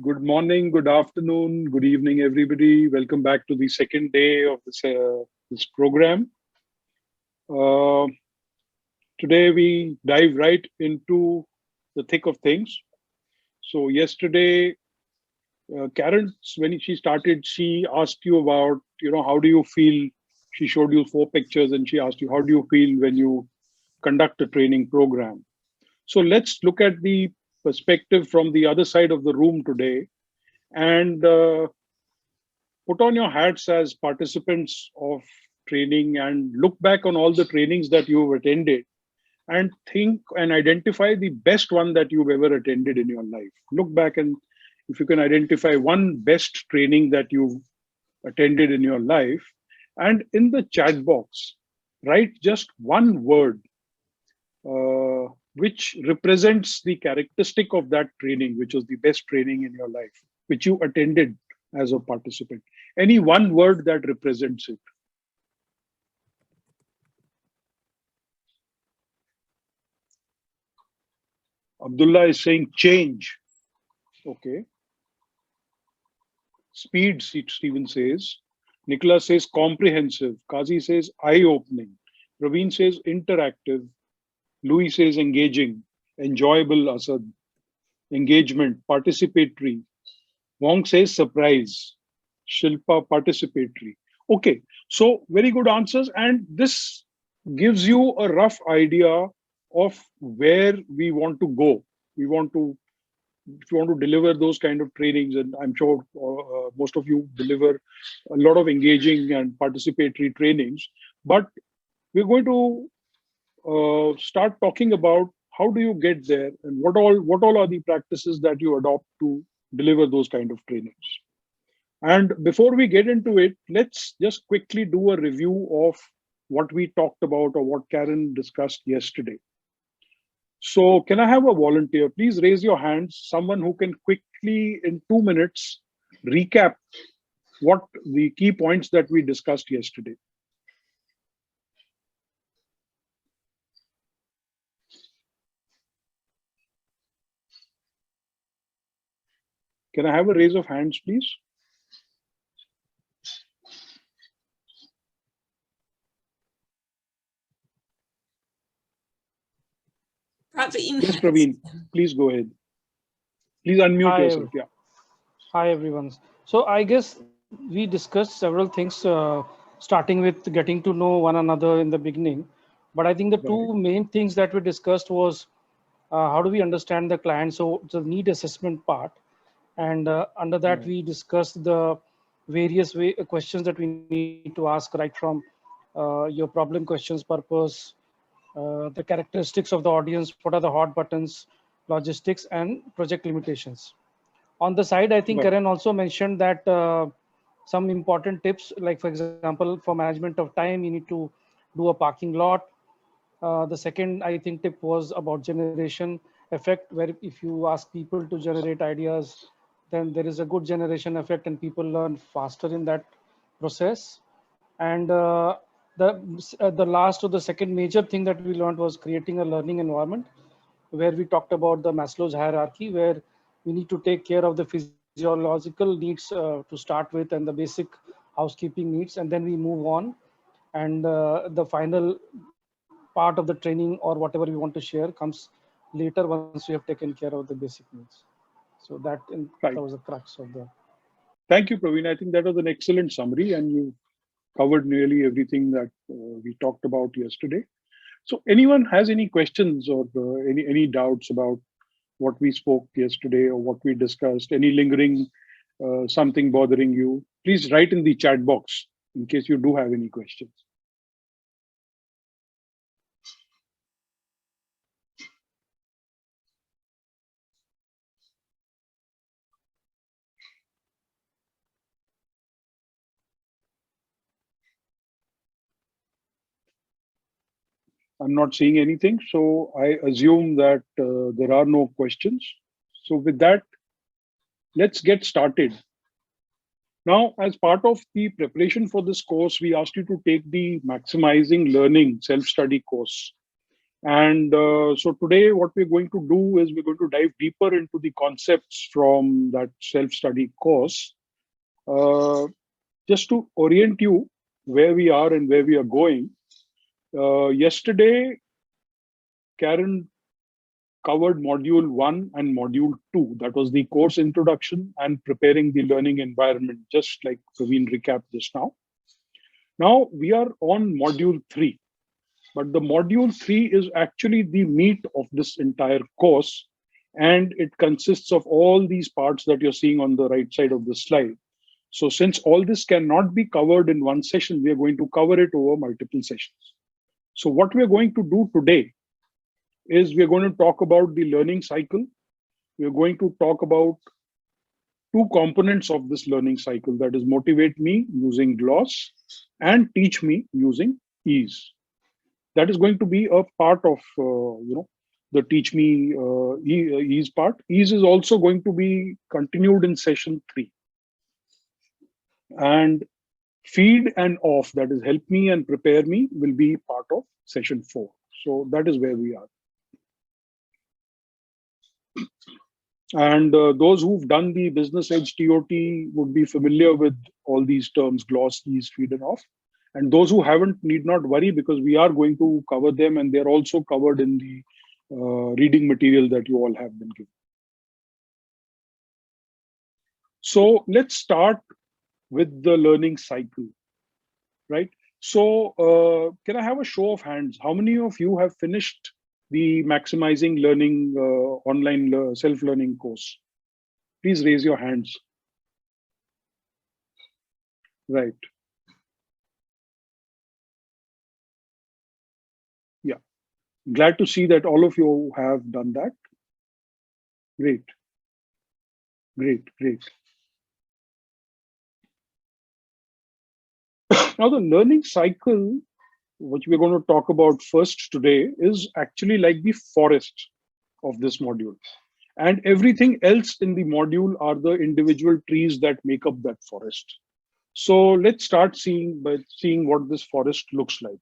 Good morning, good afternoon, good evening, everybody. Welcome back to the second day of this program. Uh, Today we dive right into the thick of things. So yesterday, Karen, when she started, she asked you about, how do you feel? She showed you 4 pictures and she asked you, how do you feel when you conduct a training program? So let's look at the perspective from the other side of the room today and put on your hats as participants of training and look back on all the trainings that you've attended and think and identify the best one that you've ever attended in your life. Look back, and if you can identify one best training that you've attended in your life, and in the chat box, write just one word which represents the characteristic of that training, which was the best training in your life, which you attended as a participant. Any one word that represents it. Abdullah is saying change. Okay. Speed, Stephen says. Nicholas says comprehensive. Kazi says eye-opening. Praveen says interactive. Louis says engaging. Enjoyable, Asad. Engagement, participatory. Wong says surprise. Shilpa, participatory. Okay, so very good answers. And this gives you a rough idea of where we want to go. If you want to deliver those kind of trainings, and I'm sure most of you deliver a lot of engaging and participatory trainings, but we're going to start talking about how do you get there and what all are the practices that you adopt to deliver those kind of trainings. And before we get into it, let's just quickly do a review of what we talked about or what Karen discussed yesterday. So can I have a volunteer? Please raise your hands. Someone who can quickly, in 2 minutes, recap what the key points that we discussed yesterday. Can I have a raise of hands, please? Praveen. Yes, Praveen, please go ahead. Please unmute yourself. Yeah. Hi, everyone. So I guess we discussed several things, starting with getting to know one another in the beginning. But I think the two main things that we discussed was how do we understand the client? So the need assessment part. And under that, we discussed the various questions that we need to ask, right from your problem questions, purpose, the characteristics of the audience, what are the hot buttons, logistics, and project limitations. On the side, I think Karen also mentioned that some important tips, like for example, for management of time, you need to do a parking lot. The second, I think, tip was about generation effect, where if you ask people to generate ideas, then there is a good generation effect and people learn faster in that process. And the last or the second major thing that we learned was creating a learning environment, where we talked about the Maslow's hierarchy, where we need to take care of the physiological needs to start with and the basic housekeeping needs, and then we move on. And the final part of the training or whatever we want to share comes later once we have taken care of the basic needs. So that was the crux of the. Thank you, Praveen. I think that was an excellent summary, and you covered nearly everything that we talked about yesterday. So anyone has any questions or any doubts about what we spoke yesterday or what we discussed, any lingering something bothering you, please write in the chat box in case you do have any questions. I'm not seeing anything, so I assume that there are no questions. So with that, let's get started. Now, as part of the preparation for this course, we asked you to take the Maximizing Learning self-study course. And so today what we're going to do is we're going to dive deeper into the concepts from that self-study course. Just to orient you where we are and where we are going. Yesterday, Karen covered module 1 and module 2. That was the course introduction and preparing the learning environment, just like Praveen recapped just now. Now we are on module 3, but the module 3 is actually the meat of this entire course, and it consists of all these parts that you're seeing on the right side of the slide. So since all this cannot be covered in one session, we are going to cover it over multiple sessions. So what we're going to do today is we're going to talk about the learning cycle. We're going to talk about two components of this learning cycle, that is motivate me using gloss and teach me using ease. That is going to be a part of the teach me ease part. Ease is also going to be continued in session 3. And feed and off, that is help me and prepare me, will be part of session 4. So that is where we are. And those who've done the business edge TOT would be familiar with all these terms, gloss, ease, feed and off. And those who haven't need not worry, because we are going to cover them, and they're also covered in the reading material that you all have been given. So let's start with the learning cycle, right? So can I have a show of hands? How many of you have finished the Maximizing Learning online self-learning course? Please raise your hands. Right. Yeah. Glad to see that all of you have done that. Great. Great, great. Now, the learning cycle, which we're going to talk about first today, is actually like the forest of this module. And everything else in the module are the individual trees that make up that forest. So let's start by seeing what this forest looks like.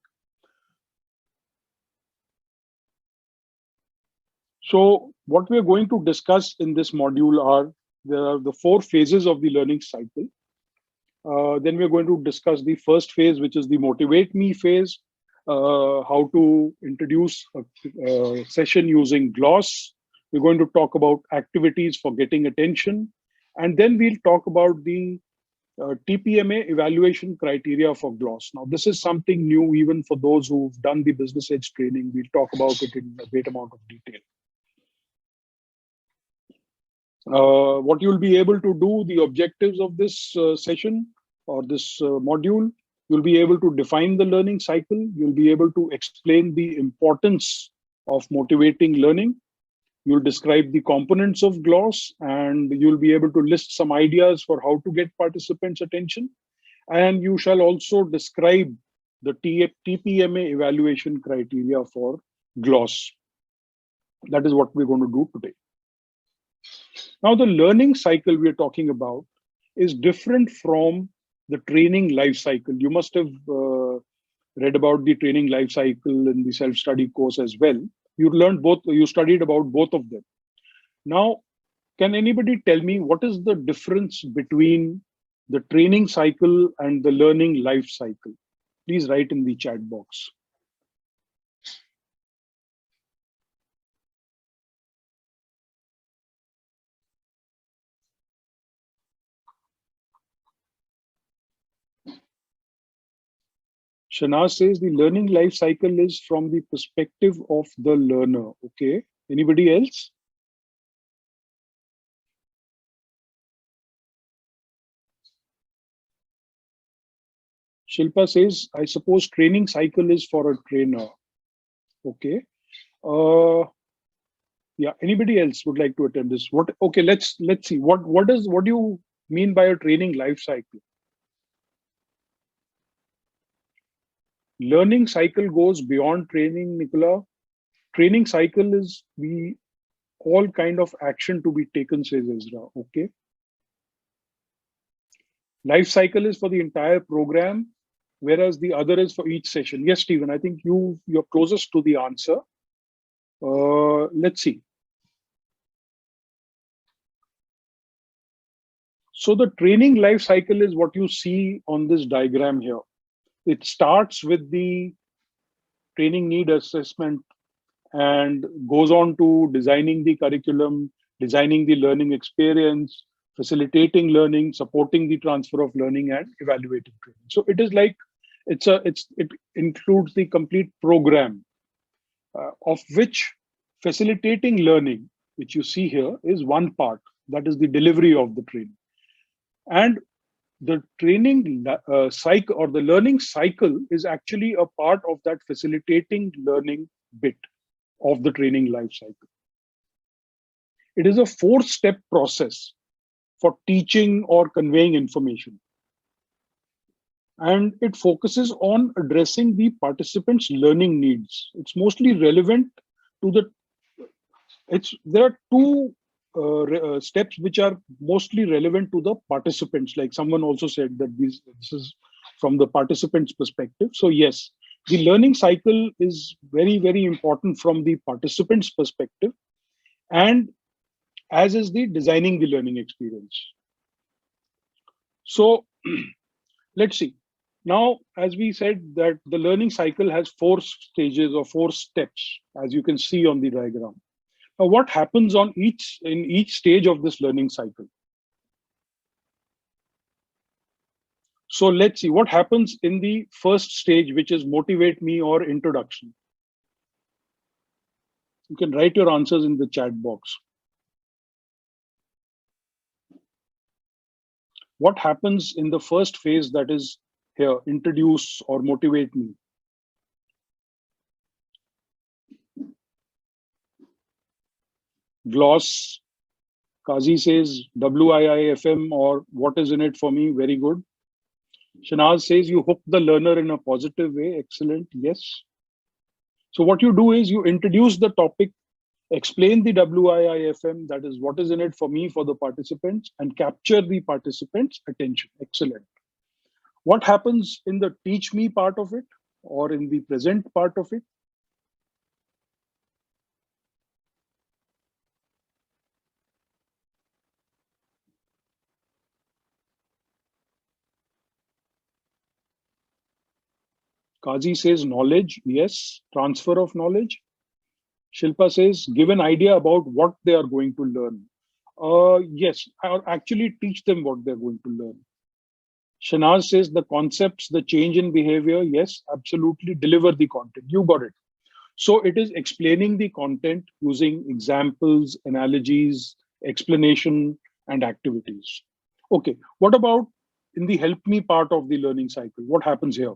So what we're going to discuss in this module are the 4 phases of the learning cycle. Then we're going to discuss the first phase, which is the motivate me phase, how to introduce a session using gloss. We're going to talk about activities for getting attention. And then we'll talk about the TPMA evaluation criteria for gloss. Now, this is something new even for those who've done the business edge training. We'll talk about it in a great amount of detail. What you'll be able to do, the objectives of this session or this module, you'll be able to define the learning cycle. You'll be able to explain the importance of motivating learning. You'll describe the components of gloss, and you'll be able to list some ideas for how to get participants' attention. And you shall also describe the TPMA evaluation criteria for gloss. That is what we're going to do today. Now, the learning cycle we're talking about is different from the training life cycle. You must have read about the training life cycle in the self-study course as well. You learned both, you studied about both of them. Now, can anybody tell me what is the difference between the training cycle and the learning life cycle? Please write in the chat box. Shanaz says the learning life cycle is from the perspective of the learner. Okay. Anybody else? Shilpa says, I suppose training cycle is for a trainer. Okay. Yeah. Anybody else would like to attend this? What? Okay. Let's see. What do you mean by a training life cycle? Learning cycle goes beyond training, Nicola. Training cycle is the all kind of action to be taken, says Ezra. Okay. Life cycle is for the entire program, whereas the other is for each session. Yes, Stephen, I think you're closest to the answer. Let's see. So the training life cycle is what you see on this diagram here. It starts with the training need assessment and goes on to designing the curriculum, designing the learning experience, facilitating learning, supporting the transfer of learning, and evaluating training. So it is like it includes the complete program, of which facilitating learning, which you see here, is one part. That is the delivery of the training. And the training cycle or the learning cycle is actually a part of that facilitating learning bit of the training life cycle. It is a 4-step process for teaching or conveying information. And it focuses on addressing the participants' learning needs. It's mostly relevant to there are two steps which are mostly relevant to the participants. Like someone also said that this is from the participants' perspective. So yes, the learning cycle is very, very important from the participants' perspective, and as is the designing the learning experience. So let's see. Now, as we said, that the learning cycle has 4 stages or 4 steps, as you can see on the diagram. Now, what happens in each stage of this learning cycle? So let's see what happens in the first stage, which is motivate me or introduction. You can write your answers in the chat box. What happens in the first phase, that is here, introduce or motivate me? Gloss. Kazi says WIIFM or what is in it for me? Very good. Shanaz says you hook the learner in a positive way. Excellent. Yes. So what you do is you introduce the topic, explain the WIIFM, that is what is in it for me for the participants, and capture the participants' attention. Excellent. What happens in the teach me part of it or in the present part of it? Kazi says knowledge. Yes. Transfer of knowledge. Shilpa says give an idea about what they are going to learn. Yes, I'll actually teach them what they're going to learn. Shanaz says the concepts, the change in behavior. Yes, absolutely. Deliver the content. You got it. So it is explaining the content using examples, analogies, explanation, and activities. Okay, what about in the help me part of the learning cycle? What happens here?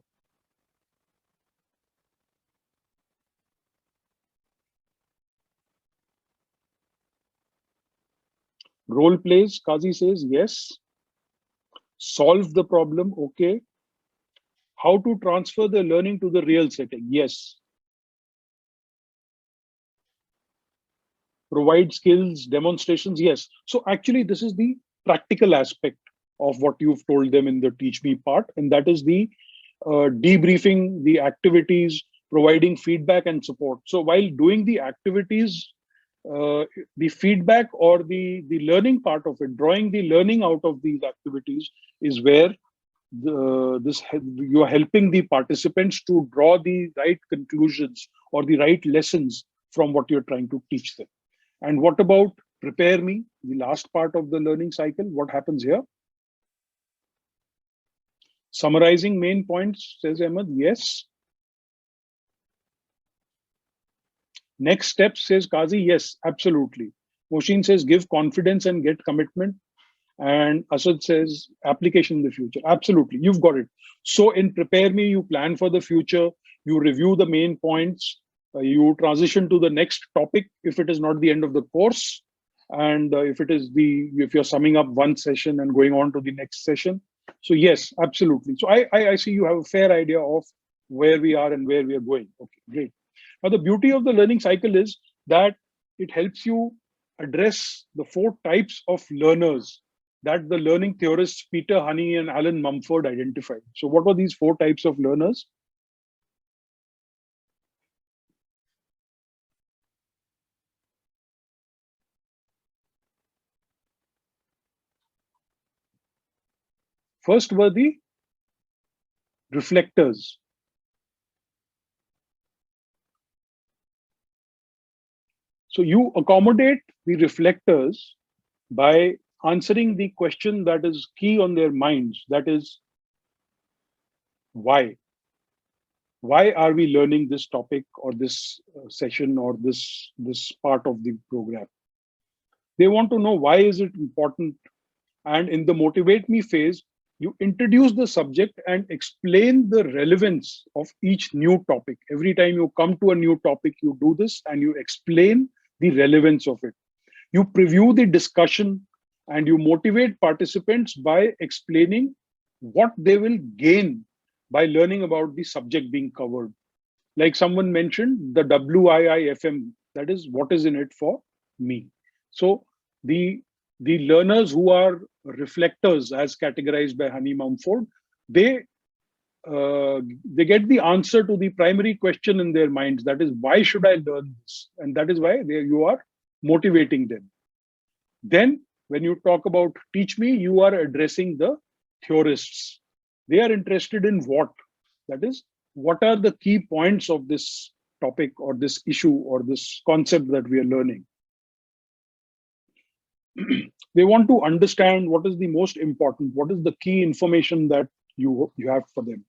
Role plays, Kazi says yes. Solve the problem, okay. How to transfer the learning to the real setting? Yes. Provide skills, demonstrations? Yes. So actually, this is the practical aspect of what you've told them in the teach me part, and that is the debriefing, the activities, providing feedback and support. So while doing the activities, the feedback or the learning part of it, drawing the learning out of these activities is where you are helping the participants to draw the right conclusions or the right lessons from what you're trying to teach them. And what about prepare me, the last part of the learning cycle? What happens here? Summarizing main points, says Ahmed. Yes. Next step, says Kazi. Yes, absolutely. Moshin says give confidence and get commitment. And Asad says application in the future. Absolutely, you've got it. So in prepare me, you plan for the future, you review the main points, you transition to the next topic if it is not the end of the course, and if you're summing up one session and going on to the next session. So yes, absolutely. So I see you have a fair idea of where we are and where we are going. Okay, great. Now the beauty of the learning cycle is that it helps you address the 4 types of learners that the learning theorists Peter Honey and Alan Mumford identified. So what were these 4 types of learners? First were the reflectors. So you accommodate the reflectors by answering the question that is key on their minds, that is, why? Why are we learning this topic or this session or this part of the program? They want to know why is it important. And in the motivate me phase, you introduce the subject and explain the relevance of each new topic. Every time you come to a new topic, you do this and you explain the relevance of it. You preview the discussion and you motivate participants by explaining what they will gain by learning about the subject being covered. Like someone mentioned, the WIIFM, that is what is in it for me. So the learners who are reflectors, as categorized by Honey Mumford, they get the answer to the primary question in their minds, that is, why should I learn this? And that is why you are motivating them. Then when you talk about teach me, you are addressing the theorists. They are interested in what? That is, what are the key points of this topic or this issue or this concept that we are learning? They want to understand what is the most important, what is the key information that you have for them.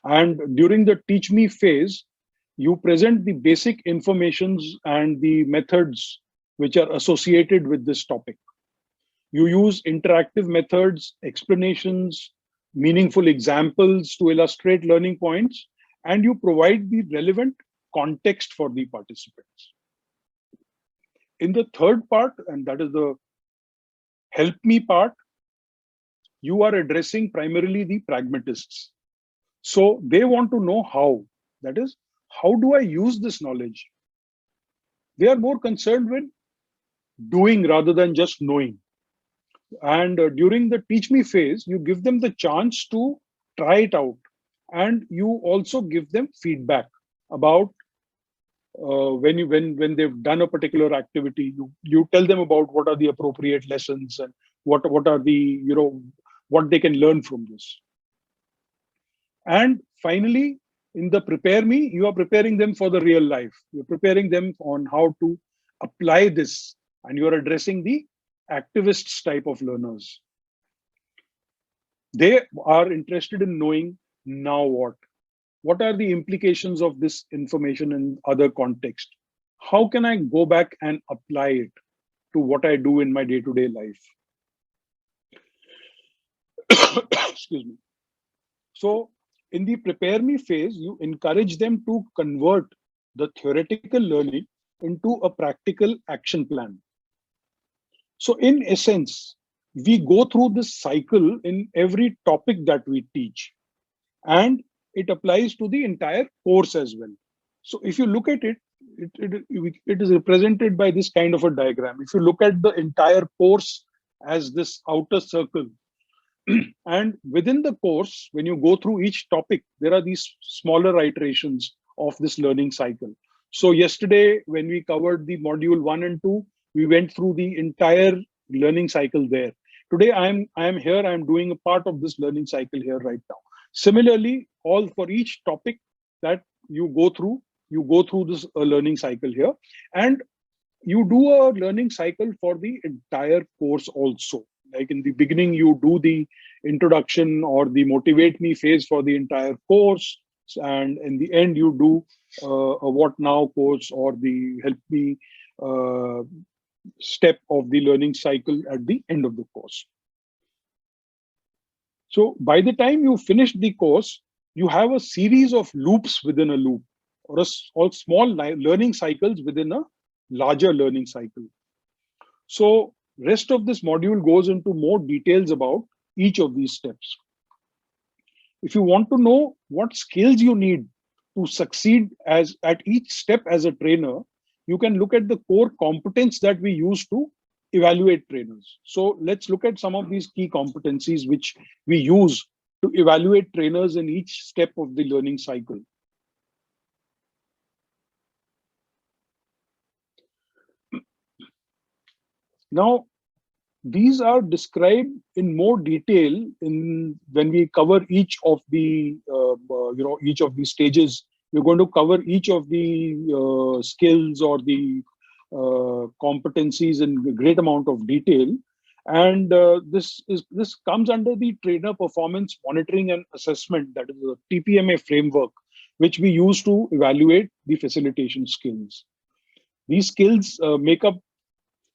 And during the teach me phase, you present the basic informations and the methods which are associated with this topic. You use interactive methods, explanations, meaningful examples to illustrate learning points, and you provide the relevant context for the participants. In the third part, and that is the help me part, you are addressing primarily the pragmatists. So they want to know how. That is, how do I use this knowledge? They are more concerned with doing rather than just knowing. And during the teach me phase, you give them the chance to try it out. And you also give them feedback about when they've done a particular activity. You tell them about what are the appropriate lessons and what are the, what they can learn from this. And finally, in the prepare me, you are preparing them for the real life. You're preparing them on how to apply this, and you're addressing the activists type of learners. They are interested in knowing now what. What are the implications of this information in other context? How can I go back and apply it to what I do in my day-to-day life? Excuse me. So in the prepare me phase, you encourage them to convert the theoretical learning into a practical action plan. So in essence, we go through this cycle in every topic that we teach, and it applies to the entire course as well. So if you look at it, it is represented by this kind of a diagram. If you look at the entire course as this outer circle, and within the course, when you go through each topic, there are these smaller iterations of this learning cycle. So yesterday, when we covered the module 1 and 2, we went through the entire learning cycle there. Today, I am here, I'm doing a part of this learning cycle here right now. Similarly, all for each topic that you go through this learning cycle here, and you do a learning cycle for the entire course also. Like in the beginning, you do the introduction or the motivate me phase for the entire course, and in the end, you do a what now course or the help me step of the learning cycle at the end of the course. So by the time you finish the course, you have a series of loops within a loop, or small learning cycles within a larger learning cycle. So rest of this module goes into more details about each of these steps. If you want to know what skills you need to succeed at each step as a trainer, you can look at the core competence that we use to evaluate trainers. So let's look at some of these key competencies which we use to evaluate trainers in each step of the learning cycle. Now, These are described in more detail in when we cover each of the each of these stages. We're going to cover each of the skills or the competencies in a great amount of detail. And this comes under the trainer performance monitoring and assessment, that is the TPMA framework, which we use to evaluate the facilitation skills. These skills make up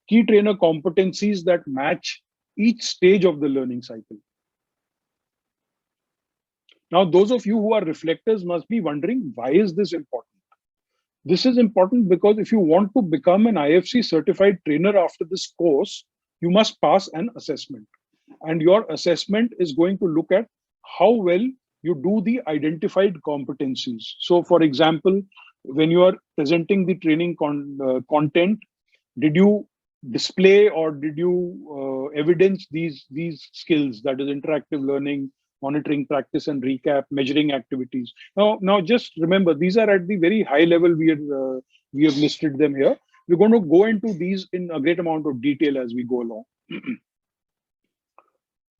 key trainer competencies that match each stage of the learning cycle. Now, those of you who are reflectors must be wondering, why is this important? This is important because if you want to become an IFC certified trainer after this course, you must pass an assessment. And your assessment is going to look at how well you do the identified competencies. So, for example, when you are presenting the training content, did you display or did you evidence these skills, that is interactive learning, monitoring, practice and recap, measuring activities? Now just remember, these are at the very high level. We have listed them here. We're going to go into these in a great amount of detail as we go along.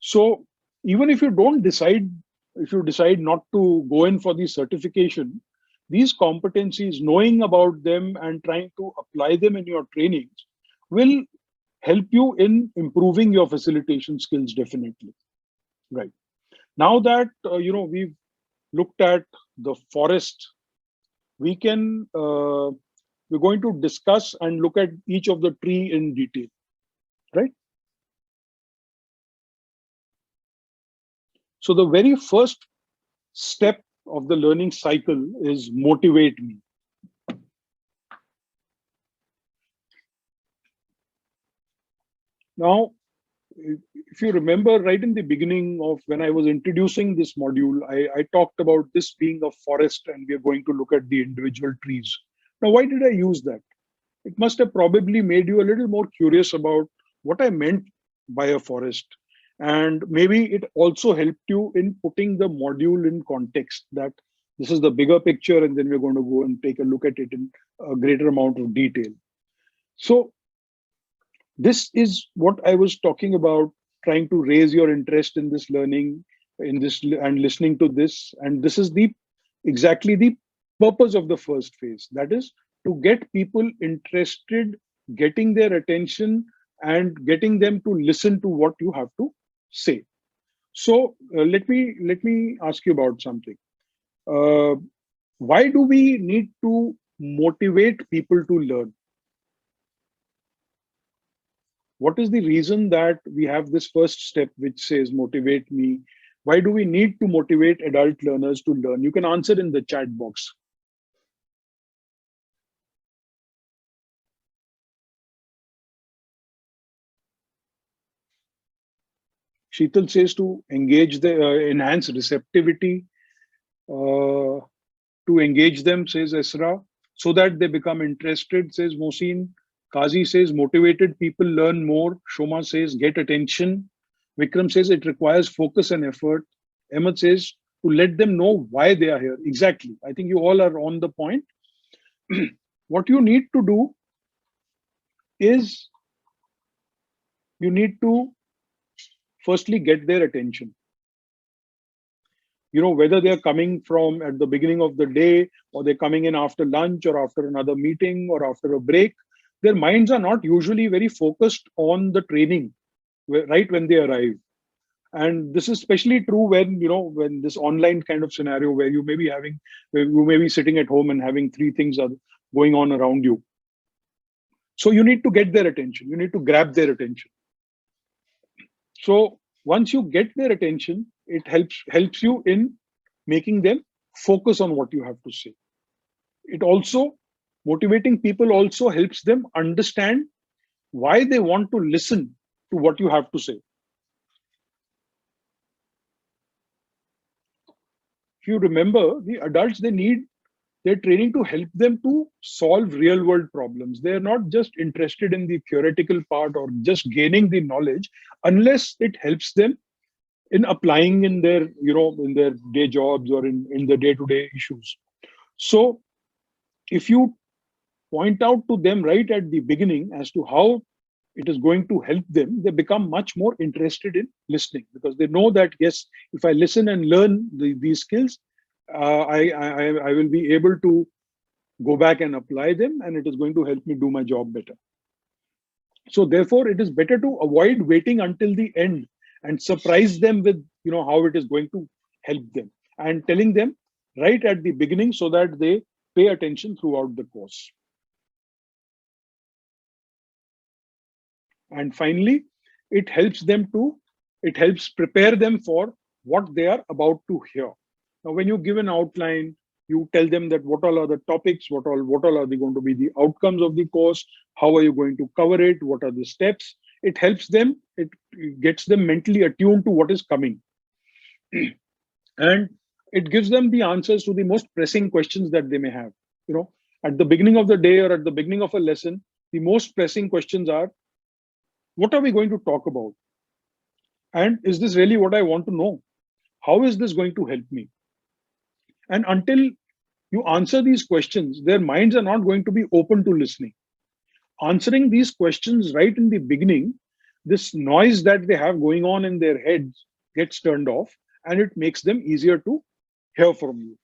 So even if you decide not to go in for the certification, these competencies, knowing about them and trying to apply them in your trainings will help you in improving your facilitation skills, definitely. Right. Now that we've looked at the forest, we're going to discuss and look at each of the tree in detail, right? So the very first step of the learning cycle is motivate me. Now, if you remember right in the beginning of when I was introducing this module, I talked about this being a forest and we are going to look at the individual trees. Now, why did I use that? It must have probably made you a little more curious about what I meant by a forest. And maybe it also helped you in putting the module in context, that this is the bigger picture and then we're going to go and take a look at it in a greater amount of detail. So this is what I was talking about, trying to raise your interest in this learning, in this and listening to this. And this is exactly the purpose of the first phase. That is to get people interested, getting their attention and getting them to listen to what you have to say. So let me ask you about something. Why do we need to motivate people to learn? What is the reason that we have this first step which says motivate me? Why do we need to motivate adult learners to learn? You can answer in the chat box. Sheetal says to engage enhance receptivity, to engage them, says Esra, so that they become interested, says Mohsin. Kazi says motivated people learn more. Shoma says get attention. Vikram says it requires focus and effort. Ahmed says to let them know why they are here. Exactly. I think you all are on the point. What you need to do is you need to firstly get their attention. Whether they're coming from at the beginning of the day or they're coming in after lunch or after another meeting or after a break, their minds are not usually very focused on the training right when they arrive. And this is especially true when this online kind of scenario where you may be sitting at home and having three things are going on around you. So you need to get their attention. You need to grab their attention. So once you get their attention, it helps you in making them focus on what you have to say. Motivating people also helps them understand why they want to listen to what you have to say. If you remember, the adults, they need their training to help them to solve real world problems. They're not just interested in the theoretical part or just gaining the knowledge unless it helps them in applying in their day jobs or in the day-to-day issues. So if you point out to them right at the beginning as to how it is going to help them. They become much more interested in listening because they know that, yes, if I listen and learn these skills, I will be able to go back and apply them, and it is going to help me do my job better. So therefore, it is better to avoid waiting until the end and surprise them with, how it is going to help them, and telling them right at the beginning so that they pay attention throughout the course. And finally, it helps prepare them for what they are about to hear. Now, when you give an outline, you tell them that what all are the topics, what all are going to be the outcomes of the course, how are you going to cover it, what are the steps. It helps them, it gets them mentally attuned to what is coming. And it gives them the answers to the most pressing questions that they may have. At the beginning of the day or at the beginning of a lesson, the most pressing questions are, what are we going to talk about? And is this really what I want to know? How is this going to help me? And until you answer these questions, their minds are not going to be open to listening. Answering these questions right in the beginning, this noise that they have going on in their heads gets turned off, and it makes them easier to hear from you.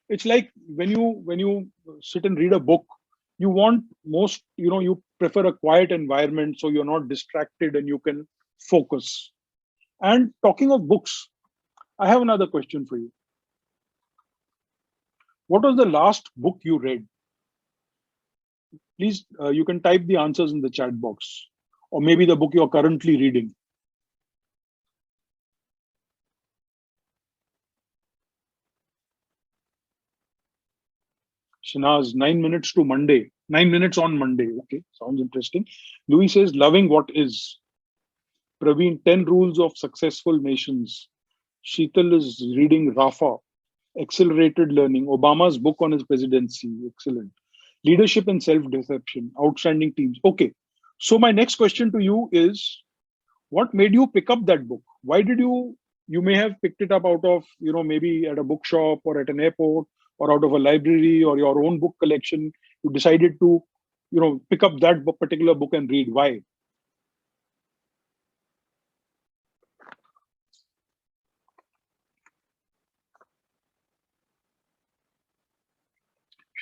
It's like when you sit and read a book, you want you prefer a quiet environment so you're not distracted and you can focus. And talking of books, I have another question for you. What was the last book you read? Please, you can type the answers in the chat box, or maybe the book you're currently reading. Shinaz, 9 minutes to Monday. 9 minutes on Monday. Okay, sounds interesting. Louis says, loving what is. Praveen, 10 rules of successful nations. Sheetal is reading Rafa, accelerated learning. Obama's book on his presidency. Excellent. Leadership and self-deception. Outstanding teams. Okay. So my next question to you is, what made you pick up that book? Why did you may have picked it up out of, maybe at a bookshop or at an airport or out of a library or your own book collection. You decided to, pick up that particular book and read. Why?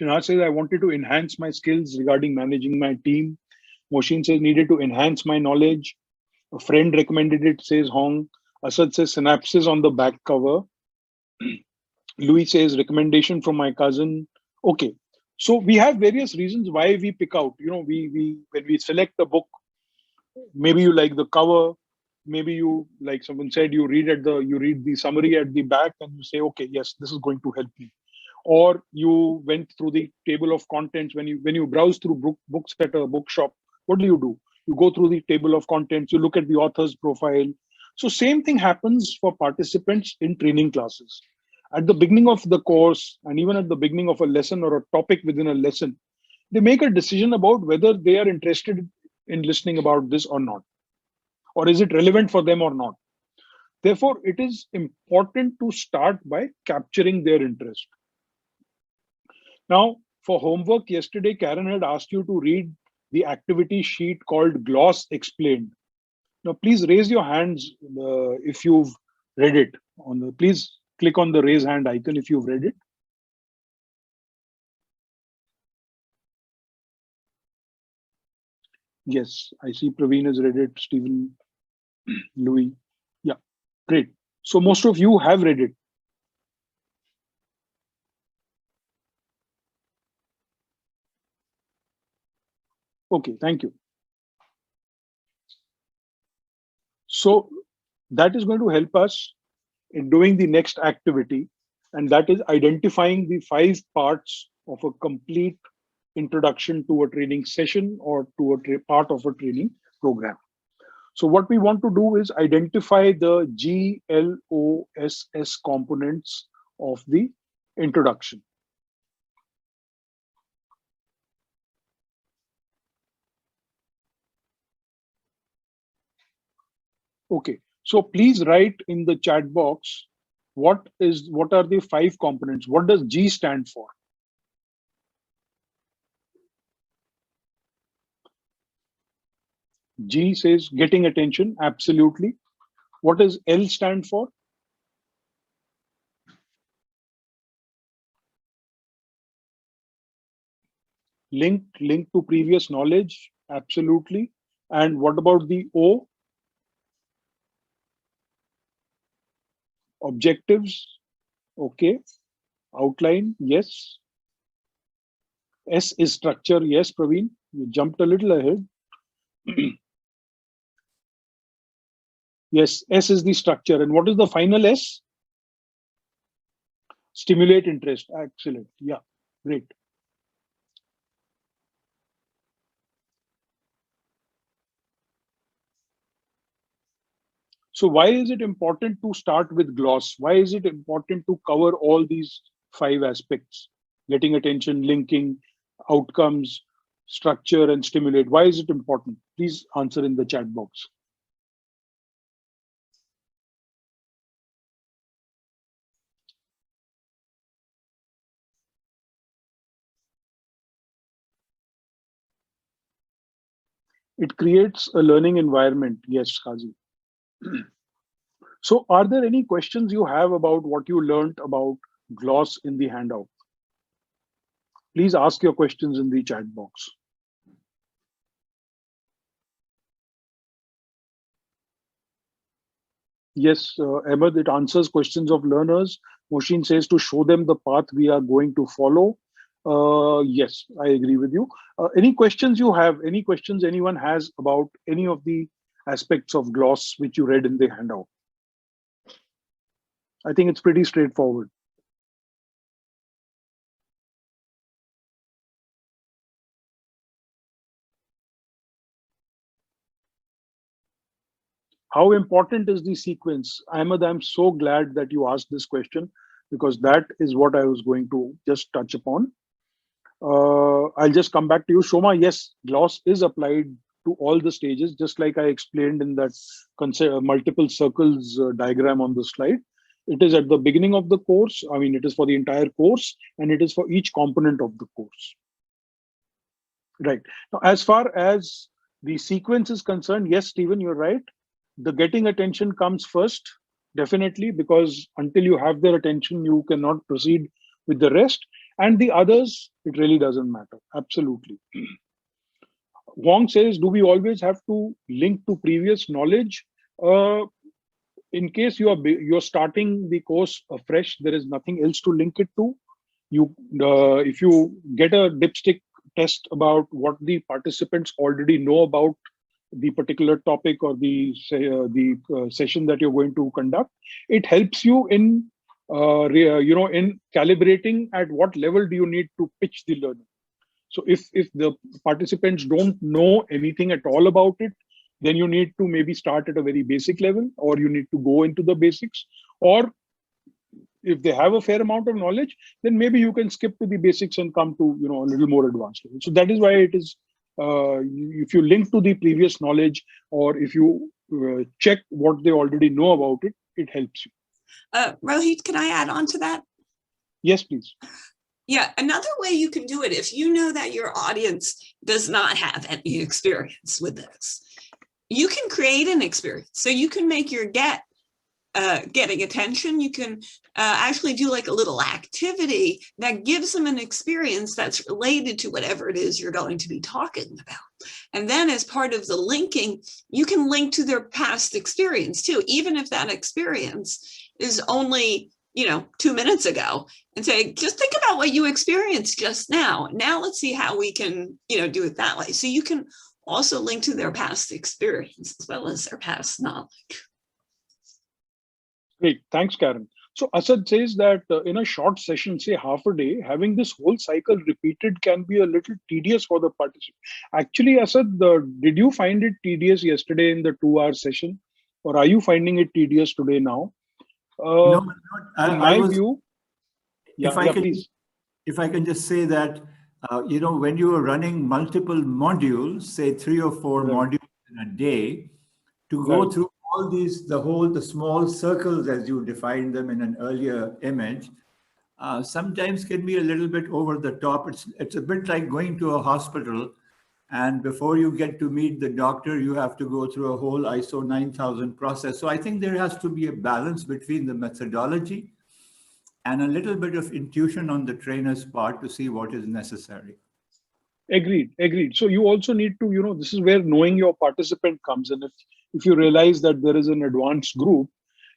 Shinaz says, I wanted to enhance my skills regarding managing my team. Moshin says, needed to enhance my knowledge. A friend recommended it, says Hong. Asad says, synapses on the back cover. Louis says, recommendation from my cousin. Okay. So we have various reasons why we pick out, when we select the book, maybe you like the cover, maybe you, like someone said, you read the summary at the back and you say, okay, yes, this is going to help me. Or you went through the table of contents. When you browse through books at a bookshop, what do? You go through the table of contents, you look at the author's profile. So same thing happens for participants in training classes. At the beginning of the course, and even at the beginning of a lesson or a topic within a lesson, they make a decision about whether they are interested in listening about this or not, or is it relevant for them or not. Therefore, it is important to start by capturing their interest. Now, for homework yesterday, Karen had asked you to read the activity sheet called Gloss Explained. Now, please raise your hands if you've read it. Please click on the raise hand icon if you've read it. Yes, I see Praveen has read it, Stephen, Louis. Yeah, great. So most of you have read it. Okay, thank you. So that is going to help us in doing the next activity, and that is identifying the 5 parts of a complete introduction to a training session or to a part of a training program. So what we want to do is identify the GLOSS components of the introduction. Okay, so please write in the chat box what are the 5 components. What does G stand for? G says getting attention. Absolutely. What does L stand for? Link to previous knowledge. Absolutely. And what about the O? Objectives. Okay. Outline. Yes. S is structure. Yes, Praveen. You jumped a little ahead. Yes, S is the structure. And what is the final S? Stimulate interest. Excellent. Yeah, great. So why is it important to start with gloss? Why is it important to cover all these 5 aspects? Getting attention, linking, outcomes, structure, and stimulate. Why is it important? Please answer in the chat box. It creates a learning environment. Yes, Kazi. So are there any questions you have about what you learned about gloss in the handout? Please ask your questions in the chat box. Yes, Ahmed, it answers questions of learners. Moshin says to show them the path we are going to follow. Yes, I agree with you. Any questions you have, any questions anyone has about any of the aspects of gloss which you read in the handout? I think it's pretty straightforward. How important is the sequence? Ahmed, I'm so glad that you asked this question because that is what I was going to just touch upon. I'll just come back to you. Shoma, yes, gloss is applied to all the stages, just like I explained in that multiple circles diagram on the slide. It is at the beginning of the course. I mean, it is for the entire course, and it is for each component of the course. Right. Now, as far as the sequence is concerned, yes, Stephen, you're right. The getting attention comes first, definitely, because until you have their attention, you cannot proceed with the rest. And the others, it really doesn't matter. Absolutely. Wong says, do we always have to link to previous knowledge? In case you're starting the course afresh, there is nothing else to link it to. If you get a dipstick test about what the participants already know about the particular topic or the session that you're going to conduct, it helps you in in calibrating at what level do you need to pitch the learning. So if the participants don't know anything at all about it, then you need to maybe start at a very basic level, or you need to go into the basics. Or if they have a fair amount of knowledge, then maybe you can skip to the basics and come to a little more advanced level. So that is why it is if you link to the previous knowledge, or if you check what they already know about it, it helps you. Rohit, can I add on to that? Yes, please. Yeah, another way you can do it, if you know that your audience does not have any experience with this, you can create an experience. So you can make your getting attention. You can actually do like a little activity that gives them an experience that's related to whatever it is you're going to be talking about. And then as part of the linking, you can link to their past experience too, even if that experience is only 2 minutes ago, and say, just think about what you experienced just now. Now let's see how we can, do it that way. So you can also link to their past experience as well as their past knowledge. Great, thanks, Karen. So Asad says that in a short session, say half a day, having this whole cycle repeated can be a little tedious for the participant. Actually, Asad, did you find it tedious yesterday in the 2-hour session, or are you finding it tedious today now? No, in my view, please. If I can just say that, when you are running multiple modules, say 3 or 4 modules in a day, to go through all these, the small circles as you defined them in an earlier image, sometimes can be a little bit over the top. It's a bit like going to a hospital And before you get to meet the doctor, you have to go through a whole ISO 9000 process. So I think there has to be a balance between the methodology and a little bit of intuition on the trainer's part to see what is necessary. Agreed. So you also need to, this is where knowing your participant comes in. If you realize that there is an advanced group,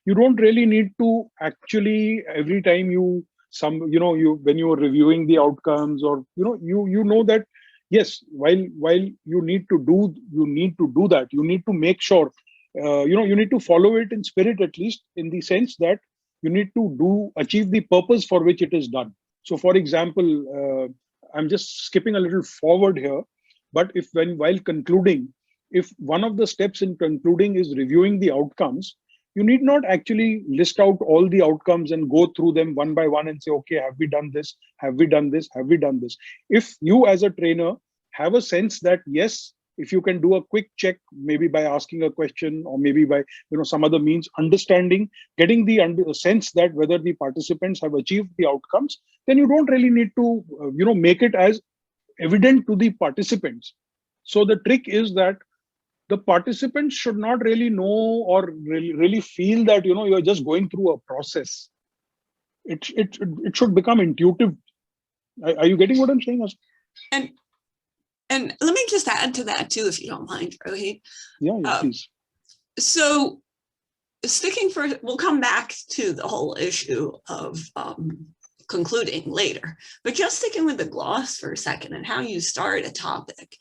you don't really need to actually every time when you are reviewing the outcomes, or you know that yes, while you need to do that, you need to make sure you need to follow it in spirit, at least in the sense that you need to achieve the purpose for which it is done. So for example, I'm just skipping a little forward here, but while concluding, if one of the steps in concluding is reviewing the outcomes, you need not actually list out all the outcomes and go through them one by one and say, okay, have we done this? Have we done this? Have we done this? If you as a trainer have a sense that, yes, if you can do a quick check, maybe by asking a question or maybe by some other means, understanding, getting the sense that whether the participants have achieved the outcomes, then you don't really need to make it as evident to the participants. So the trick is that the participants should not really know or really feel that you're just going through a process. It should become intuitive. Are you getting what I'm saying? And let me just add to that too, if you don't mind, Rohit. Yeah, please. So we'll come back to the whole issue of concluding later, but just sticking with the gloss for a second and how you start a topic.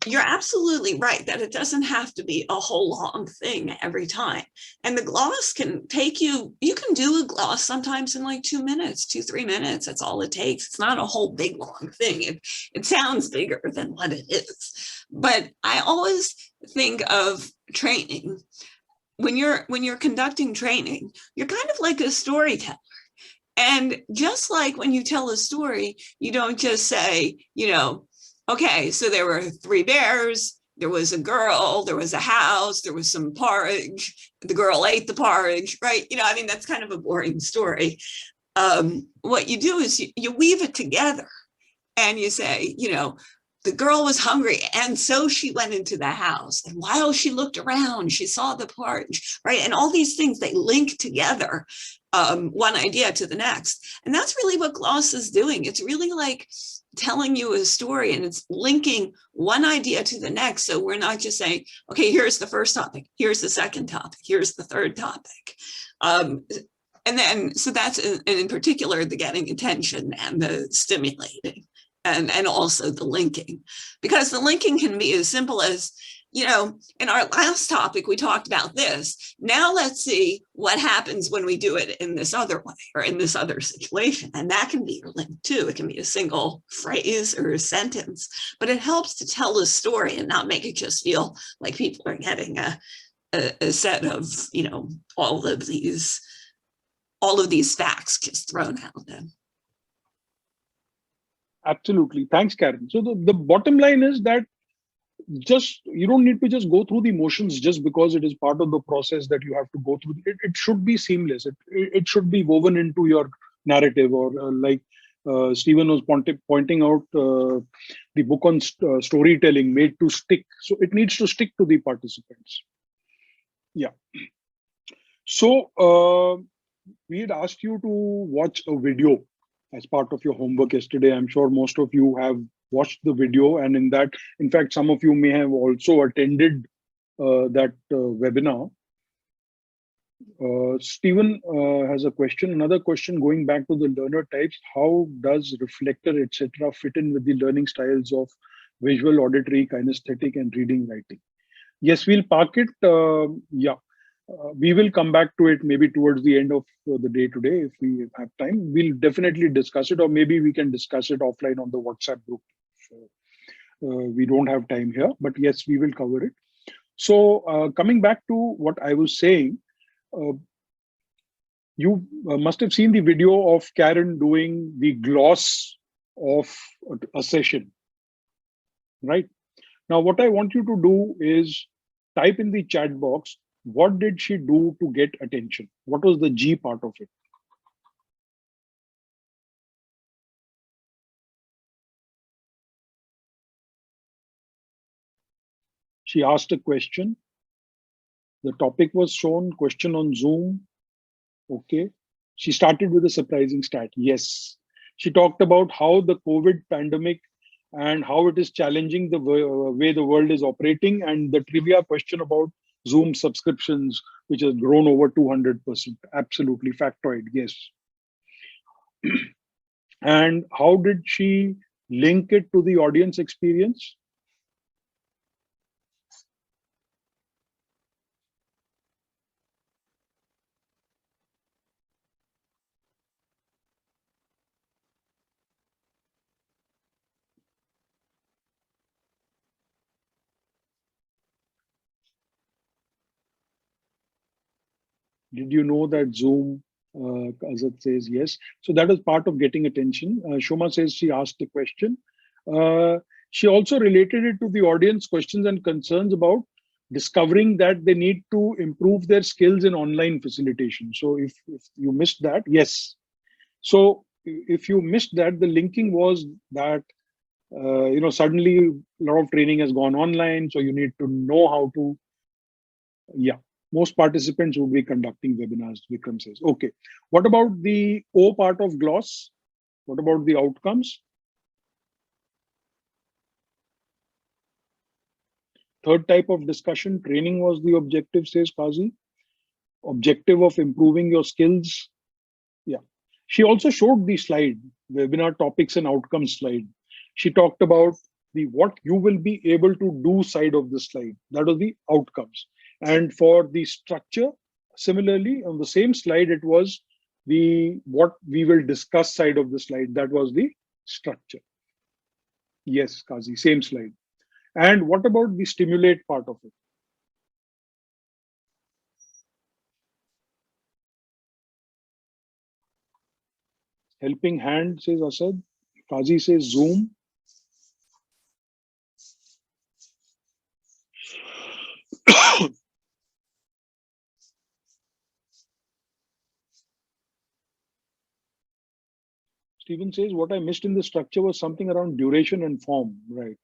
You're absolutely right that it doesn't have to be a whole long thing every time. And the gloss can take you can do a gloss sometimes in like 2 minutes, 3 minutes. That's all it takes. It's not a whole big long thing. It sounds bigger than what it is. But I always think of training. When you're conducting training, you're kind of like a storyteller. And just like when you tell a story, you don't just say, okay, so there were 3 bears, there was a girl, there was a house, there was some porridge, the girl ate the porridge, right? That's kind of a boring story. What you do is you weave it together and you say, the girl was hungry and so she went into the house. And while she looked around, she saw the porridge, right? And all these things, they link together, one idea to the next. And that's really what gloss is doing. It's really like telling you a story and it's linking one idea to the next. So we're not just saying, okay, here's the first topic, here's the second topic, here's the third topic. And then, so that's in particular, the getting attention and the stimulating and also the linking, because the linking can be as simple as, in our last topic, we talked about this. Now let's see what happens when we do it in this other way or in this other situation. And that can be your link too. It can be a single phrase or a sentence, but it helps to tell a story and not make it just feel like people are getting a set of, all of these facts just thrown out them. Absolutely. Thanks, Karen. So the bottom line is that you don't need to just go through the motions just because it is part of the process that you have to go through. It should be seamless. It should be woven into your narrative, or like Stephen was pointing out, the book on storytelling, Made to Stick. So it needs to stick to the participants. Yeah. So we had asked you to watch a video as part of your homework yesterday. I'm sure most of you have watched the video, and in fact, some of you may have also attended that webinar. Stephen has a question. Another question going back to the learner types: how does reflector, etc., fit in with the learning styles of visual, auditory, kinesthetic, and reading, writing? Yes, we'll park it. We will come back to it maybe towards the end of the day today if we have time. We'll definitely discuss it, or maybe we can discuss it offline on the WhatsApp group. We don't have time here, but yes, we will cover it. So coming back to what I was saying, you must have seen the video of Karen doing the gloss of a session, right? Now, what I want you to do is type in the chat box, what did she do to get attention? What was the G part of it? She asked a question. The topic was shown, question on Zoom. Okay. She started with a surprising stat. Yes. She talked about how the COVID pandemic and how it is challenging the way the world is operating, and the trivia question about Zoom subscriptions, which has grown over 200%. Absolutely factoid, yes. And how did she link it to the audience experience? Did you know that Zoom, Azad says yes. So that is part of getting attention. Shoma says she asked the question. She also related it to the audience questions and concerns about discovering that they need to improve their skills in online facilitation. So if you missed that, yes. So if you missed that, the linking was that, suddenly a lot of training has gone online. So you need to know how to, yeah. Most participants will be conducting webinars, Vikram says. Okay. What about the O part of gloss? What about the outcomes? Third type of discussion, training was the objective, says Kazi. Objective of improving your skills. Yeah. She also showed the slide, webinar topics and outcomes slide. She talked about the what you will be able to do side of the slide. That was the outcomes. And for the structure, similarly, on the same slide, it was the what we will discuss side of the slide. That was the structure. Yes, Kazi, same slide. And what about the stimulate part of it? Helping hand, says Asad. Kazi says Zoom. Stephen says, what I missed in the structure was something around duration and form, right?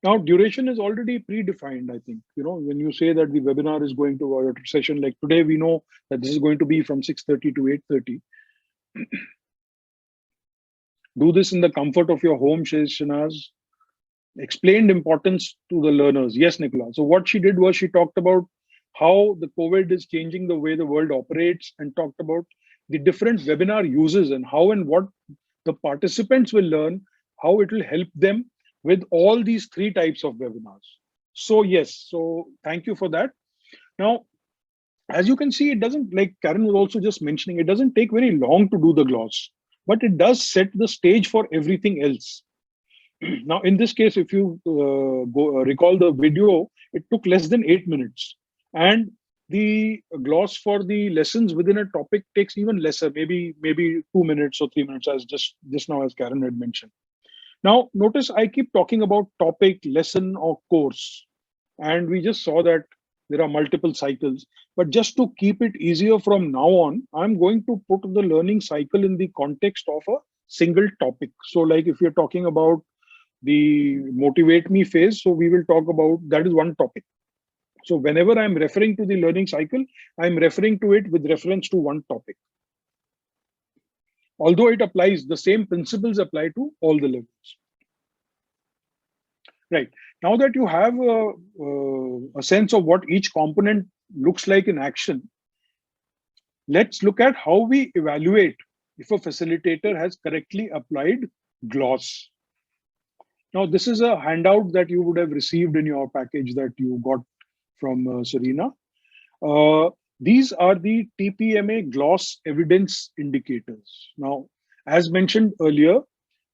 Now, duration is already predefined, I think. When you say that the webinar is going to, or a session like today, we know that this is going to be from 6:30 to 8:30. Do this in the comfort of your home, says Shanaz. Explained importance to the learners. Yes, Nicola. So what she did was she talked about how the COVID is changing the way the world operates, and talked about the different webinar uses and how and what the participants will learn, how it will help them with all these three types of webinars. So yes, so thank you for that. Now, as you can see, it doesn't, like Karen was also just mentioning, it doesn't take very long to do the gloss, but it does set the stage for everything else. Now, in this case, if you recall the video, it took less than 8 minutes. And the gloss for the lessons within a topic takes even lesser, maybe 2 minutes or 3 minutes, as just now, as Karen had mentioned. Now, notice I keep talking about topic, lesson, or course. And we just saw that there are multiple cycles. But just to keep it easier from now on, I'm going to put the learning cycle in the context of a single topic. So like if you're talking about the motivate me phase, so we will talk about, that is one topic. So whenever I'm referring to the learning cycle, I'm referring to it with reference to one topic. Although it applies, the same principles apply to all the levels. Right. Now that you have a sense of what each component looks like in action, let's look at how we evaluate if a facilitator has correctly applied gloss. Now, this is a handout that you would have received in your package that you got from Serena. These are the TPMA gloss evidence indicators. Now, as mentioned earlier,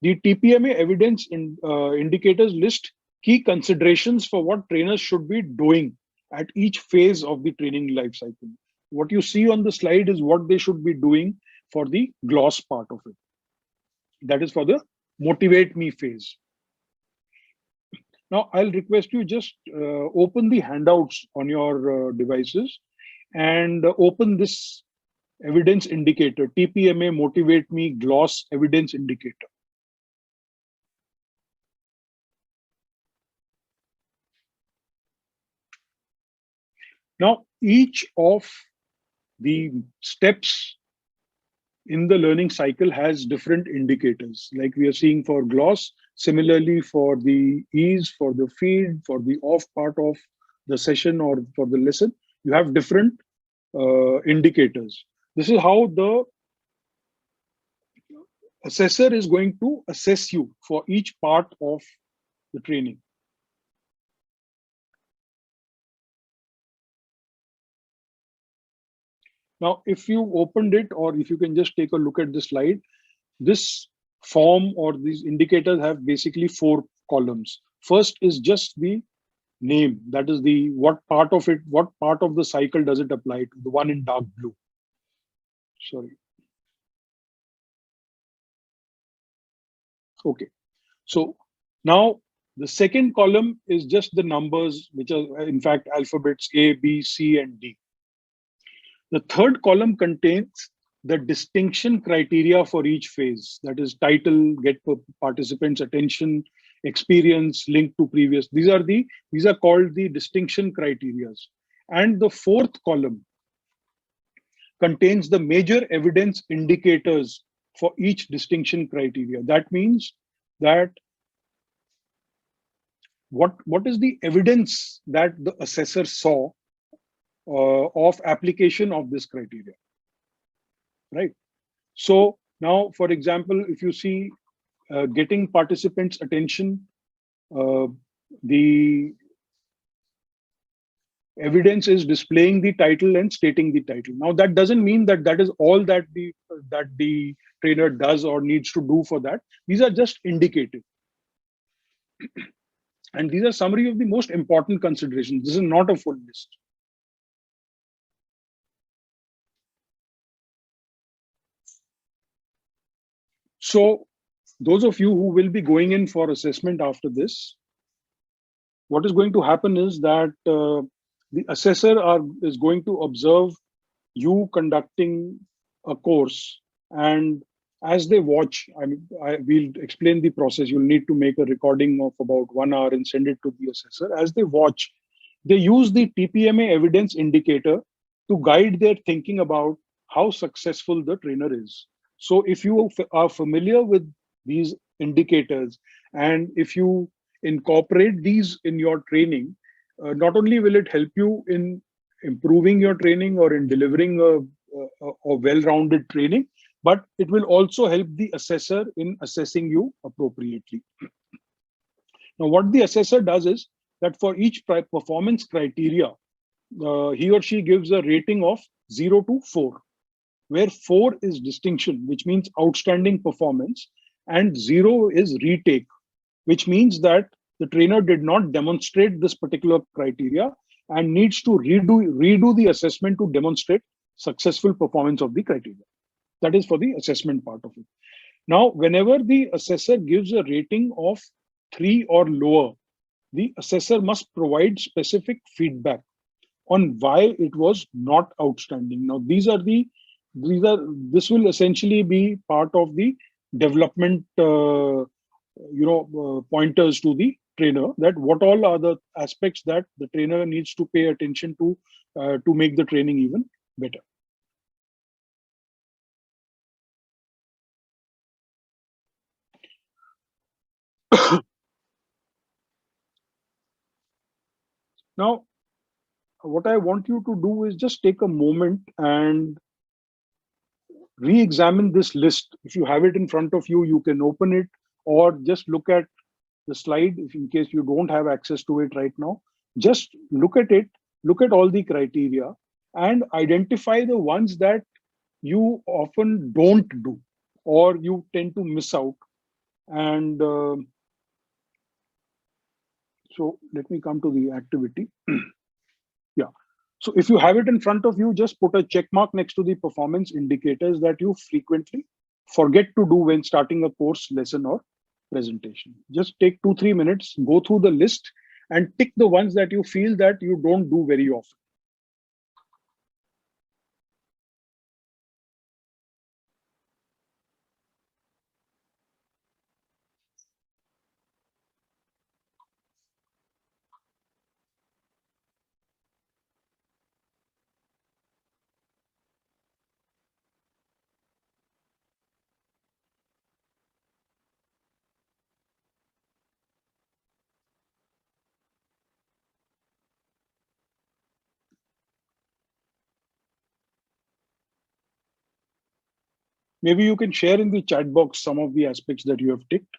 the TPMA evidence indicators list key considerations for what trainers should be doing at each phase of the training life cycle. What you see on the slide is what they should be doing for the gloss part of it. That is for the motivate me phase. Now, I'll request you just open the handouts on your devices and open this evidence indicator, TPMA motivate me gloss evidence indicator. Now, each of the steps in the learning cycle has different indicators, like we are seeing for gloss. Similarly, for the ease, for the feed, for the off part of the session or for the lesson, you have different indicators. This is how the assessor is going to assess you for each part of the training. Now, if you opened it, or if you can just take a look at the slide, this form or these indicators have basically 4 columns. First is just the name, that is the what part of it, what part of the cycle does it apply to, the one in dark blue. Sorry. Okay. So now the second column is just the numbers, which are in fact alphabets A, B, C, and D. The third column contains the distinction criteria for each phase. That is title, get participants' attention, experience, link to previous. These are called the distinction criteria. And the fourth column contains the major evidence indicators for each distinction criteria. That means that what is the evidence that the assessor saw of application of this criteria, right? So now, for example, if you see getting participants' attention, the evidence is displaying the title and stating the title. Now, that doesn't mean that that is all that the trainer does or needs to do for that. These are just indicative. And these are summary of the most important considerations. This is not a full list. So those of you who will be going in for assessment after this, what is going to happen is that the assessor is going to observe you conducting a course, and as they watch, we'll explain the process. You'll need to make a recording of about 1 hour and send it to the assessor. As they watch, they use the TPMA evidence indicator to guide their thinking about how successful the trainer is. So if you are familiar with these indicators, and if you incorporate these in your training, not only will it help you in improving your training or in delivering a well-rounded training, but it will also help the assessor in assessing you appropriately. Now, what the assessor does is that for each performance criteria, he or she gives a rating of 0 to 4, where 4 is distinction, which means outstanding performance, and 0 is retake, which means that the trainer did not demonstrate this particular criteria and needs to redo the assessment to demonstrate successful performance of the criteria. That is for the assessment part of it. Now, whenever the assessor gives a rating of 3 or lower, the assessor must provide specific feedback on why it was not outstanding. Now, this will essentially be part of the development pointers to the trainer, that what all are the aspects that the trainer needs to pay attention to make the training even better. Now, what I want you to do is just take a moment and re-examine this list. If you have it in front of you, you can open it, or just look at the slide if in case you don't have access to it right now. Just look at it, look at all the criteria, and identify the ones that you often don't do or you tend to miss out. And so let me come to the activity. Yeah. So if you have it in front of you, just put a check mark next to the performance indicators that you frequently forget to do when starting a course, lesson, or presentation. Just take 2-3 minutes, go through the list and tick the ones that you feel that you don't do very often. Maybe you can share in the chat box some of the aspects that you have ticked.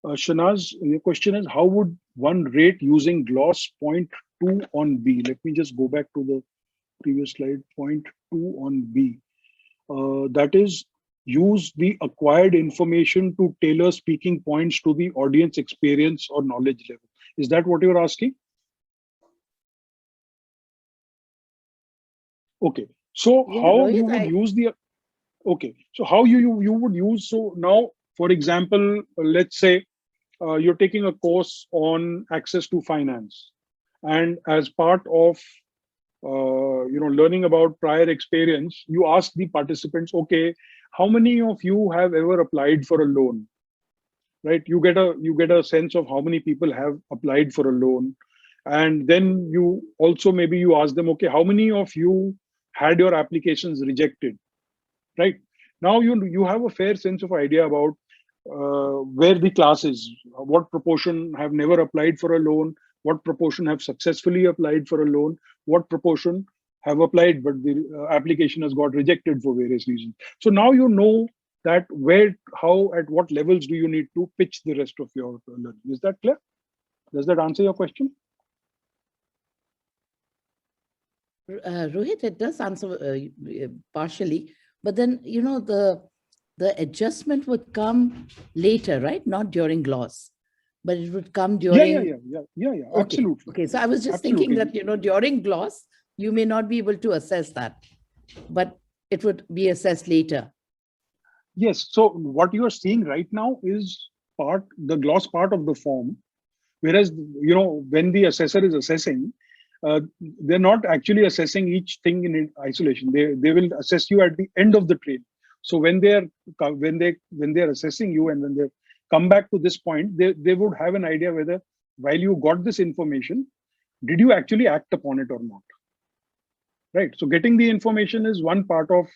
Shanaz, your question is, how would one rate using gloss point 2 on B? Let me just go back to the previous slide, point 2 on B. That is, use the acquired information to tailor speaking points to the audience experience or knowledge level. Is that what you're asking? Okay, so Yeah, how Rohit, you would use the, okay, so how you would use, so now, for example, let's say you're taking a course on access to finance, and as part of learning about prior experience, you ask the participants, okay, how many of you have ever applied for a loan? Right, you get a sense of how many people have applied for a loan, and then you also maybe you ask them, okay, how many of you had your applications rejected? Right, now you have a fair sense of idea about where the class is, what proportion have never applied for a loan, what proportion have successfully applied for a loan, what proportion have applied but the application has got rejected for various reasons. So now you know that where, how, at what levels do you need to pitch the rest of your learning. Is that clear? Does that answer your question? Rohit, it does answer partially, but then, the adjustment would come later, right? Not during gloss, but it would come during. Yeah. Okay. Absolutely. Okay. So I was just Absolutely. thinking that, during gloss, you may not be able to assess that, but it would be assessed later. Yes. So what you are seeing right now is the gloss part of the form, whereas, when the assessor is assessing, they're not actually assessing each thing in isolation. They will assess you at the end of the train. So when they're assessing you, and when they come back to this point, they would have an idea whether, while you got this information, did you actually act upon it or not? Right. So getting the information is one part of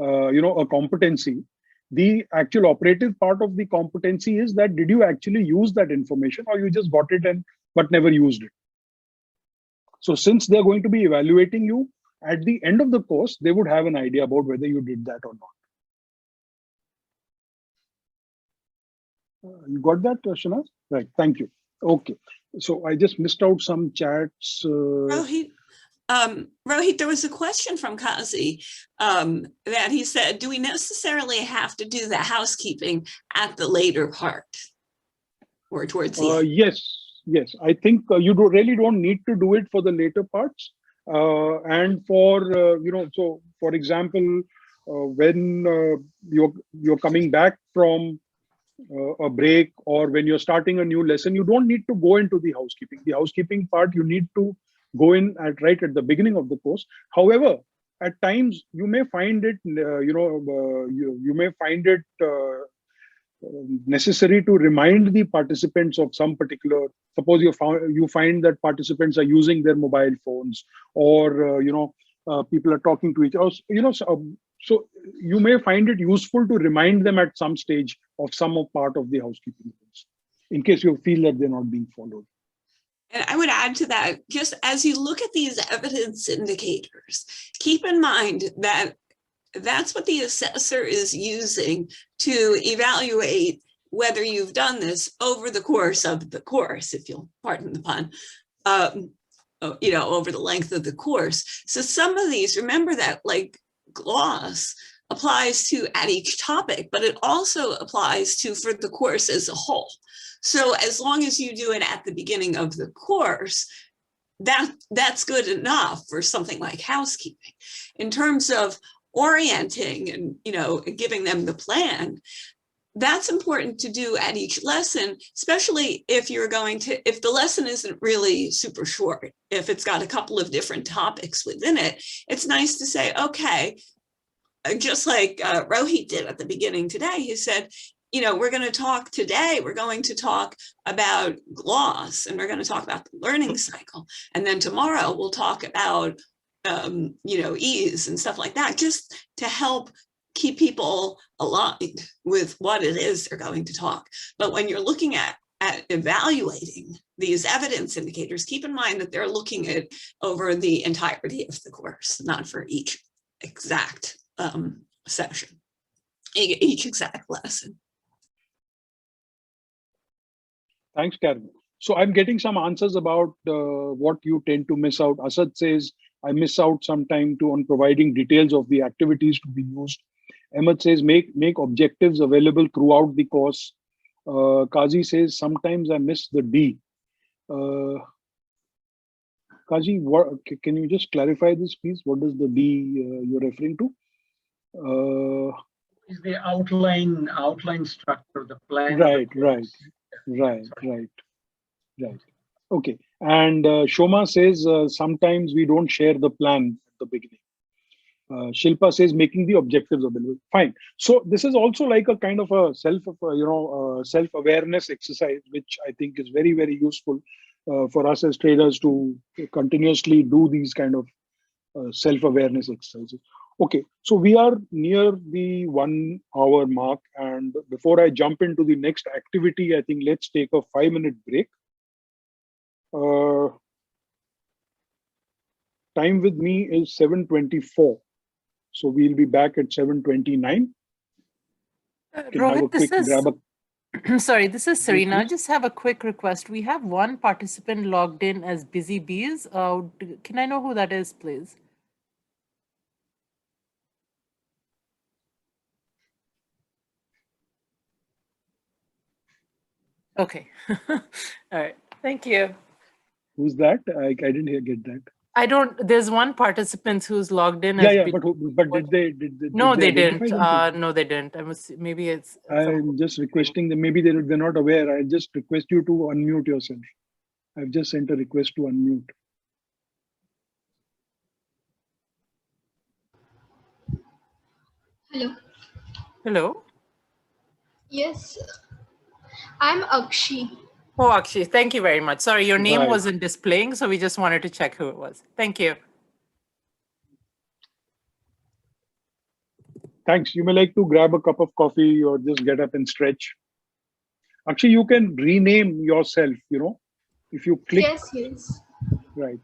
a competency. The actual operative part of the competency is that, did you actually use that information, or you just got it but never used it? So since they're going to be evaluating you at the end of the course, they would have an idea about whether you did that or not. You got that, Shanaz? Right. Thank you. Okay. So I just missed out some chats. Rohit, there was a question from Kazi that he said, do we necessarily have to do the housekeeping at the later part or towards the end? Yes. I think you really don't need to do it for the later parts. And for, so for example, when you're coming back from a break, or when you're starting a new lesson, you don't need to go into the housekeeping. The housekeeping part you need to go in right at the beginning of the course. However, at times you may find it, you may find it necessary to remind the participants of some particular. Suppose you find that participants are using their mobile phones, or people are talking to each other. So you may find it useful to remind them at some stage of some part of the housekeeping rules, in case you feel that they're not being followed. And I would add to that, just as you look at these evidence indicators, keep in mind that that's what the assessor is using to evaluate whether you've done this over the course of the course, if you'll pardon the pun, over the length of the course. So some of these, remember that like gloss applies to at each topic, but it also applies to for the course as a whole. So as long as you do it at the beginning of the course, that's good enough for something like housekeeping. In terms of orienting and giving them the plan, that's important to do at each lesson, especially if if the lesson isn't really super short, if it's got a couple of different topics within it. It's nice to say, okay, just like Rohit did at the beginning today, he said, we're going to talk today, we're going to talk about gloss, and we're going to talk about the learning cycle. And then tomorrow we'll talk about, ease and stuff like that, just to help keep people aligned with what it is they're going to talk. But when you're looking at evaluating these evidence indicators, keep in mind that they're looking at over the entirety of the course, not for each exact session, each exact lesson. Thanks, Karen. So I'm getting some answers about what you tend to miss out. Asad says, I miss out some time on providing details of the activities to be used. Ahmed says, make objectives available throughout the course. Kazi says, sometimes I miss the D. Kazi, can you just clarify this, please? What is the D you're referring to? Is the outline structure, the plan? Right. Okay. And Shoma says, sometimes we don't share the plan at the beginning. Shilpa says, making the objectives available. Fine. So this is also like a kind of a self-awareness exercise, which I think is very, very useful for us as traders to continuously do these kind of self-awareness exercises. Okay, so we are near the 1 hour mark, and before I jump into the next activity, I think let's take a 5-minute break. Time with me is 7:24, so we'll be back at 7:29. Rohit, sorry, this is Serena. I just have a quick request. We have one participant logged in as Busy Bees. Can I know who that is, please? Okay. All right. Thank you. Who's that? I didn't get that. There's one participant who's logged in. Yeah, but did they? No, they didn't. Themselves? No, they didn't. Maybe it's. I'm just requesting them. Maybe they're not aware. I just request you to unmute yourself. I've just sent a request to unmute. Hello. Hello. Yes, I'm Akshi. Oh, Akshi, thank you very much. Sorry, your name wasn't displaying, so we just wanted to check who it was. Thank you. Thanks. You may like to grab a cup of coffee or just get up and stretch. Actually, you can rename yourself, if you click. Yes. Right.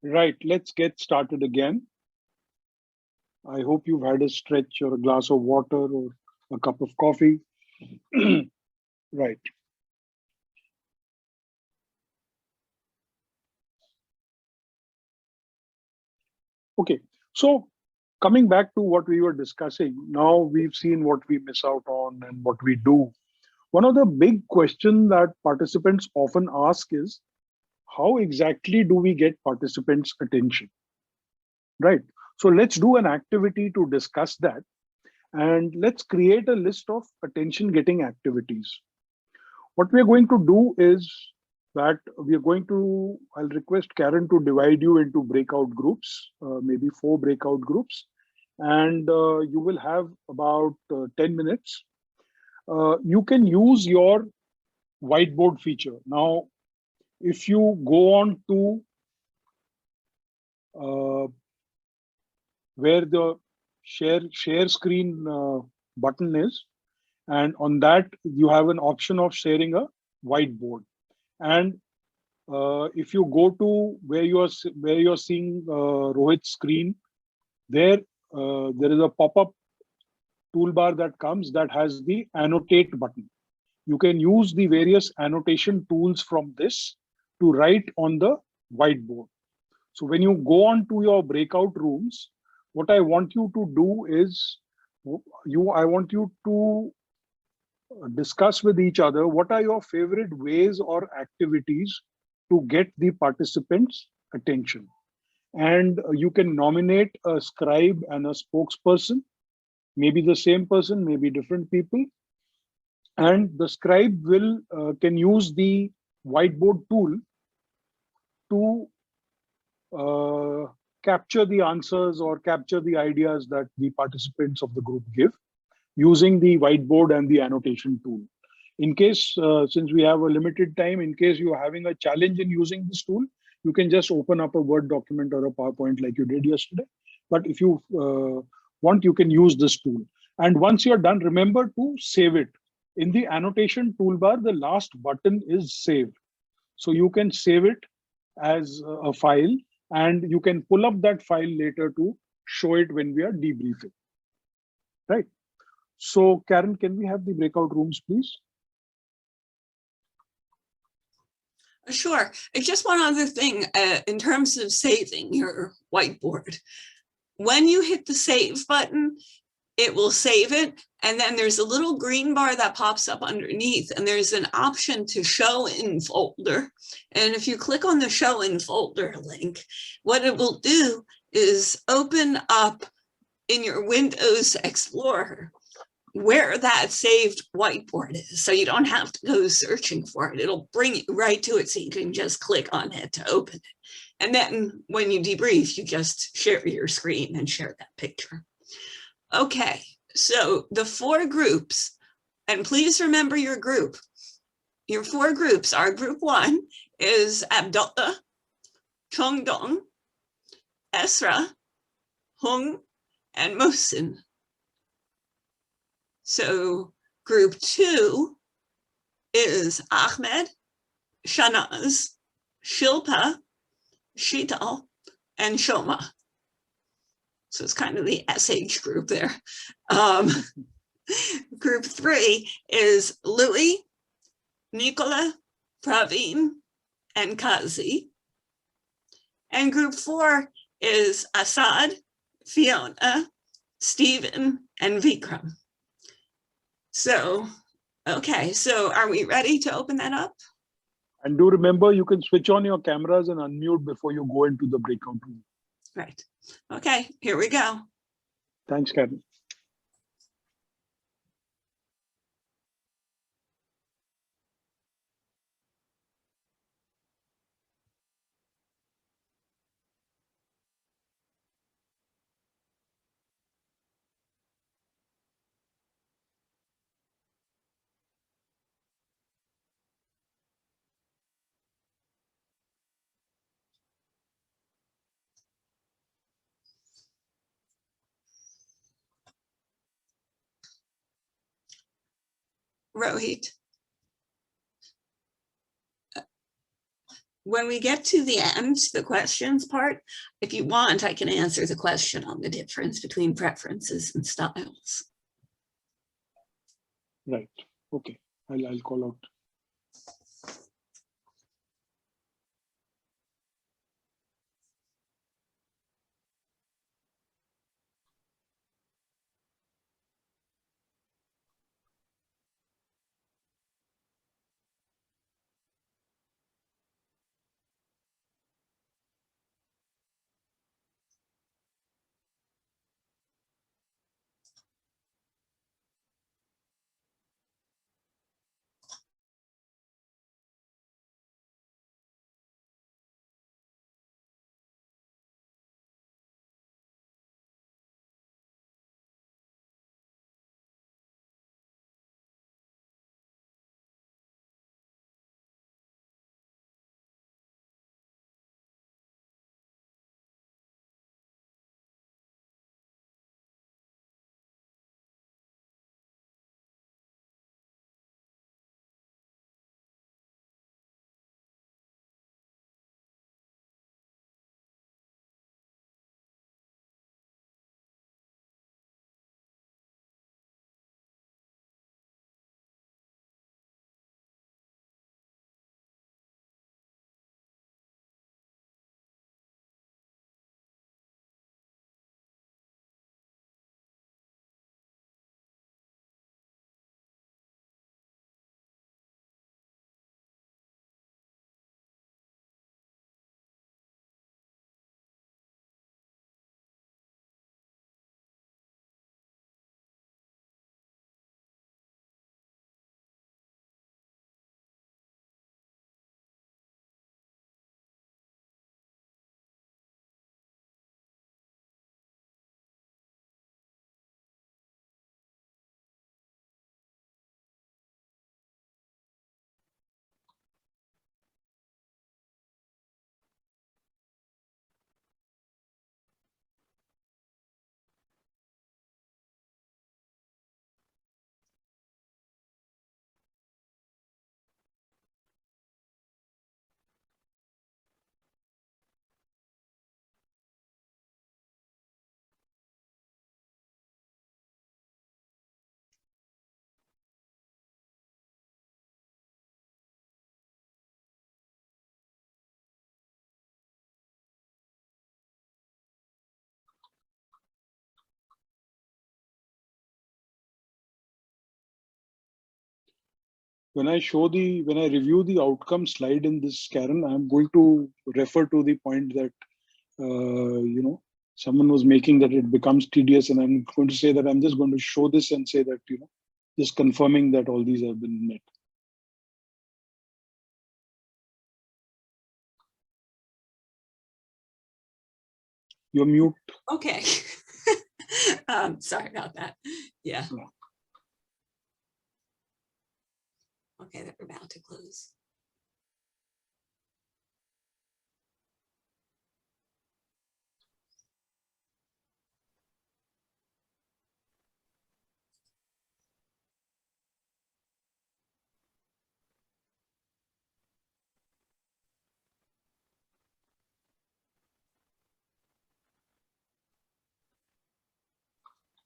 Right, let's get started again. I hope you've had a stretch or a glass of water or a cup of coffee. Right. Okay, so coming back to what we were discussing, now we've seen what we miss out on and what we do. One of the big questions that participants often ask is, how exactly do we get participants' attention? Right. So let's do an activity to discuss that. And let's create a list of attention getting activities. What we are going to do is that I'll request Karen to divide you into breakout groups, maybe 4 breakout groups. And you will have about 10 minutes. You can use your whiteboard feature. Now, if you go on to where the share screen button is, and on that you have an option of sharing a whiteboard. And if you go to where you're seeing Rohit's screen, there is a pop-up toolbar that comes that has the annotate button. You can use the various annotation tools from this to write on the whiteboard. So when you go on to your breakout rooms, what I want you to do is I want you to discuss with each other what are your favorite ways or activities to get the participants' attention. And you can nominate a scribe and a spokesperson, maybe the same person, maybe different people. And the scribe can use the whiteboard tool to capture the answers or capture the ideas that the participants of the group give using the whiteboard and the annotation tool. In case, since we have a limited time, in case you're having a challenge in using this tool, you can just open up a Word document or a PowerPoint like you did yesterday. But if you want, you can use this tool. And once you're done, remember to save it. In the annotation toolbar, the last button is save. So you can save it as a file, and you can pull up that file later to show it when we are debriefing. Right. So Karen, can we have the breakout rooms, please? Sure. Just one other thing in terms of saving your whiteboard. When you hit the save button, it will save it. And then there's a little green bar that pops up underneath, and there's an option to show in folder. And if you click on the show in folder link, what it will do is open up in your Windows Explorer where that saved whiteboard is. So you don't have to go searching for it. It'll bring you right to it so you can just click on it to open it. And then when you debrief, you just share your screen and share that picture. Okay, so the 4 groups, and please remember your group. Your 4 groups are: group 1 is Abdullah, Chongdong, Esra, Hung, and Mohsin. So group 2 is Ahmed, Shanaz, Shilpa, Sheetal, and Shoma. So it's kind of the SH group there. Group 3 is Louis, Nicola, Praveen, and Kazi. And group 4 is Assad, Fiona, Stephen, and Vikram. So, okay, so are we ready to open that up? And do remember, you can switch on your cameras and unmute before you go into the breakout room. Right. Okay, here we go. Thanks, Karen. Rohit. when we get to the end, the questions part, if you want, I can answer the question on the difference between preferences and styles. Right. Okay. I'll call out. When I review the outcome slide in this, Karen, I'm going to refer to the point that, someone was making, that it becomes tedious. And I'm going to say that I'm just going to show this and say that, just confirming that all these have been met. You're mute. Okay. Sorry about that. Yeah. Okay, they're about to close.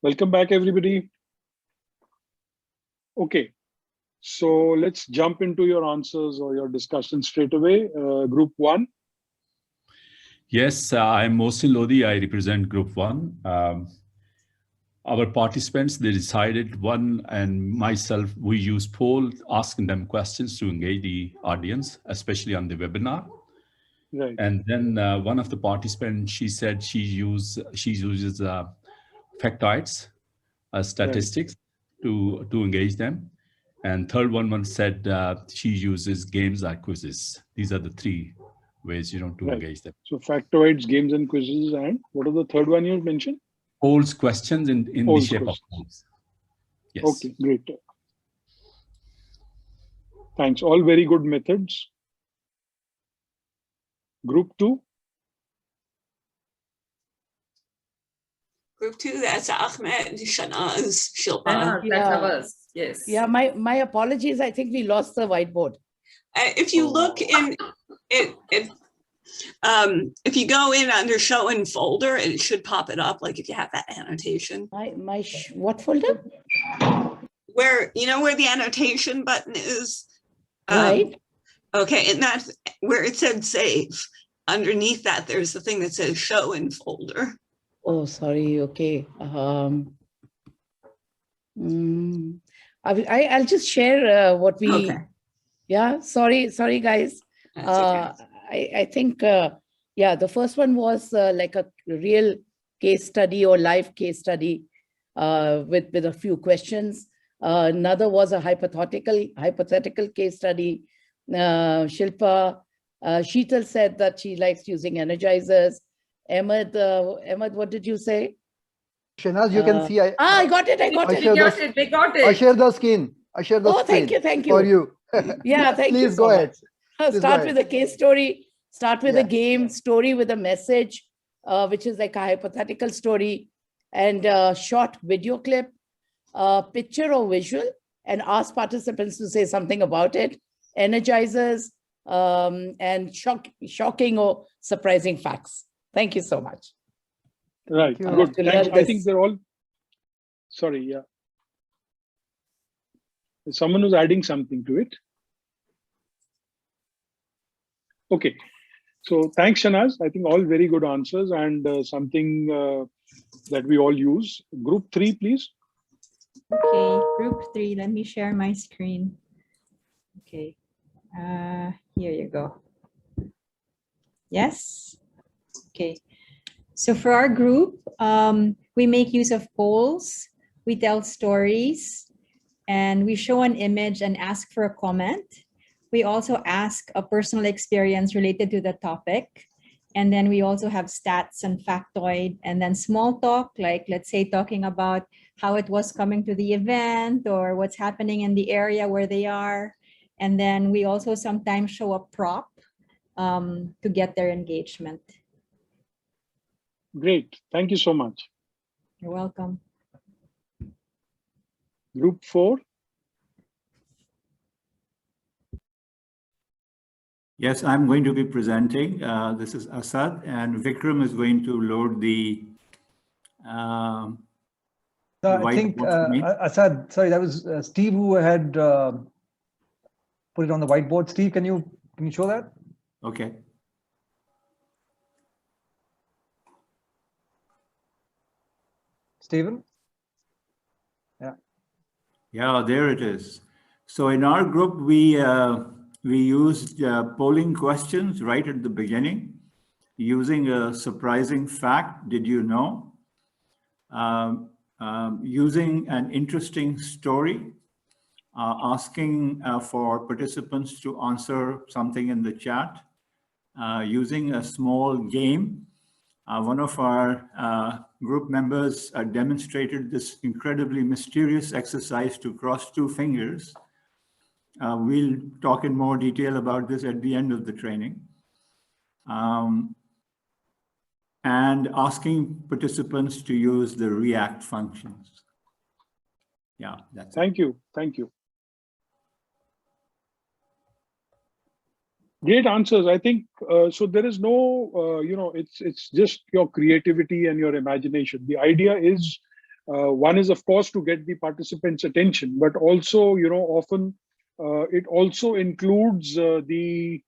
Welcome back, everybody. Okay, so let's jump into your answers or your discussion straight away. Group 1. Yes, I'm Mohsin Lodi. I represent Group 1. Our participants, they decided, one and myself, we use poll, asking them questions to engage the audience, especially on the webinar. Right. And then one of the participants, she said she uses factoids, statistics, to engage them. And third one said she uses games or quizzes. These are the three ways, to engage them. So factoids, games and quizzes, and what was the third one you mentioned? Polls, questions in the shape of polls. Yes. Okay, great. Thanks. All very good methods. Group 2. Group 2, that's Ahmed, Shanaz, Shilpa. That's ours. Yes. Yeah, my apologies. I think we lost the whiteboard. If you look in, If you go in under show in folder, it should pop it up, like if you have that annotation. What folder? Where, you know where the annotation button is? Right. Okay, and that's where it said save. Underneath that, there's the thing that says show in folder. Oh, sorry. Okay. I'll just share what we. Okay. Yeah. Sorry, guys. That's okay. I think yeah, the first one was like a real case study or live case study with a few questions. Another was a hypothetical case study. Shilpa, Sheetal said that she likes using energizers. Ahmed, what did you say? Shahnaz, you can see. I got it. They got it. I share the screen. Oh, thank you. For you. Yeah, thank you. Please go ahead. Start with a case story. Start with a game story with a message, which is like a hypothetical story, and a short video clip, picture or visual, and ask participants to say something about it. Energizers and shocking or surprising facts. Thank you so much. Right. Good. Thanks. I think they're all. Sorry. Yeah. Someone was adding something to it. Okay. So thanks, Shahnaz. I think all very good answers and something that we all use. Group 3, please. Okay, group 3. Let me share my screen. Okay. Here you go. Yes. Okay. So for our group, we make use of polls, we tell stories, and we show an image and ask for a comment. We also ask a personal experience related to the topic. And then we also have stats and factoid, and then small talk, like let's say talking about how it was coming to the event or what's happening in the area where they are. And then we also sometimes show a prop to get their engagement. Great. Thank you so much. You're welcome. Group 4. Yes, I'm going to be presenting. This is Asad, and Vikram is going to load the I think Asad, sorry, that was Steve who had put it on the whiteboard. Steve, can you show that? Okay. Stephen? Yeah. Yeah, there it is. So in our group, we used polling questions right at the beginning, using a surprising fact, did you know? Using an interesting story, asking for participants to answer something in the chat, using a small game. One of our group members demonstrated this incredibly mysterious exercise to cross 2 fingers. We'll talk in more detail about this at the end of the training. And asking participants to use the React functions. Yeah, that's it. Thank you. Thank you. Great answers. I think so. There is no, it's just your creativity and your imagination. The idea is, one is of course to get the participants' attention, but also, often it also includes the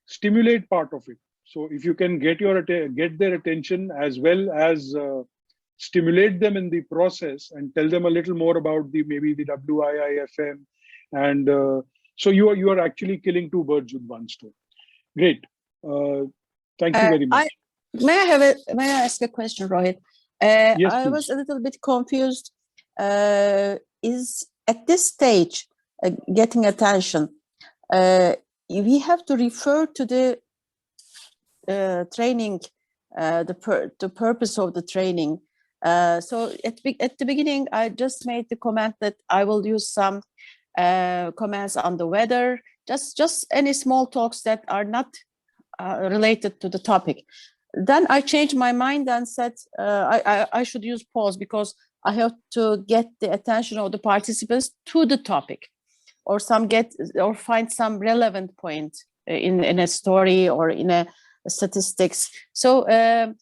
stimulate part of it. So if you can get their attention as well as stimulate them in the process and tell them a little more about maybe the WIIFM, and so you are actually killing 2 birds with 1 stone. Great. Thank you very much. May I ask a question, Rohit? Yes, I please. was a little bit confused. Is at this stage getting attention, we have to refer to the training, the purpose of the training. So at the beginning, I just made the comment that I will use some comments on the weather, just any small talks that are not related to the topic. Then I changed my mind and said I should use pause because I have to get the attention of the participants to the topic, or find some relevant point in a story or in a statistics. So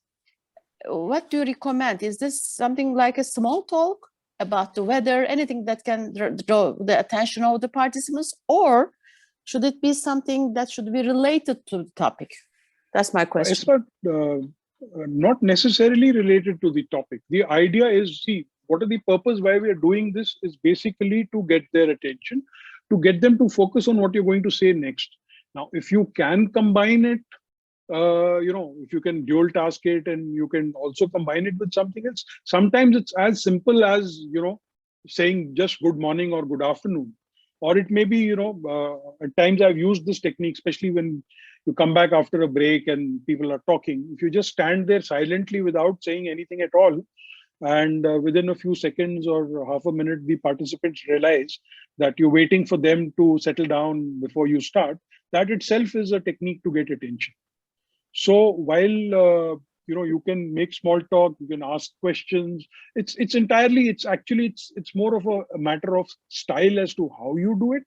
what do you recommend? Is this something like a small talk about the weather, anything that can draw the attention of the participants, or should it be something that should be related to the topic? That's my question. It's not necessarily related to the topic. The idea is, see, what are the purpose why we are doing this is basically to get their attention, to get them to focus on what you're going to say next. Now, if you can combine it, if you can dual task it and you can also combine it with something else, sometimes it's as simple as, saying just good morning or good afternoon. Or it may be, at times I've used this technique, especially when you come back after a break and people are talking. If you just stand there silently without saying anything at all, and within a few seconds or half a minute, the participants realize that you're waiting for them to settle down before you start, that itself is a technique to get attention. So while you can make small talk, you can ask questions. It's more of a matter of style as to how you do it.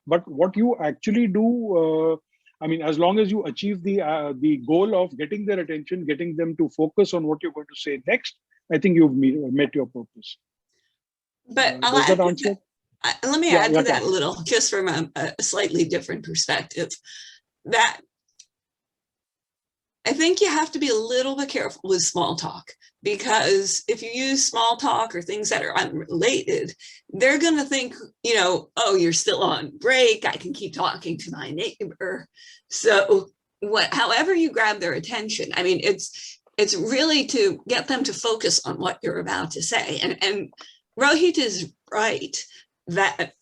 But what you actually do, as long as you achieve the goal of getting their attention, getting them to focus on what you're going to say next, I think you've met your purpose. But does that answer? Let me add to that a little, just from a slightly different perspective. That I think you have to be a little bit careful with small talk, because if you use small talk or things that are unrelated, they're going to think, oh, you're still on break. I can keep talking to my neighbor. So however you grab their attention, it's really to get them to focus on what you're about to say. And Rohit is right that,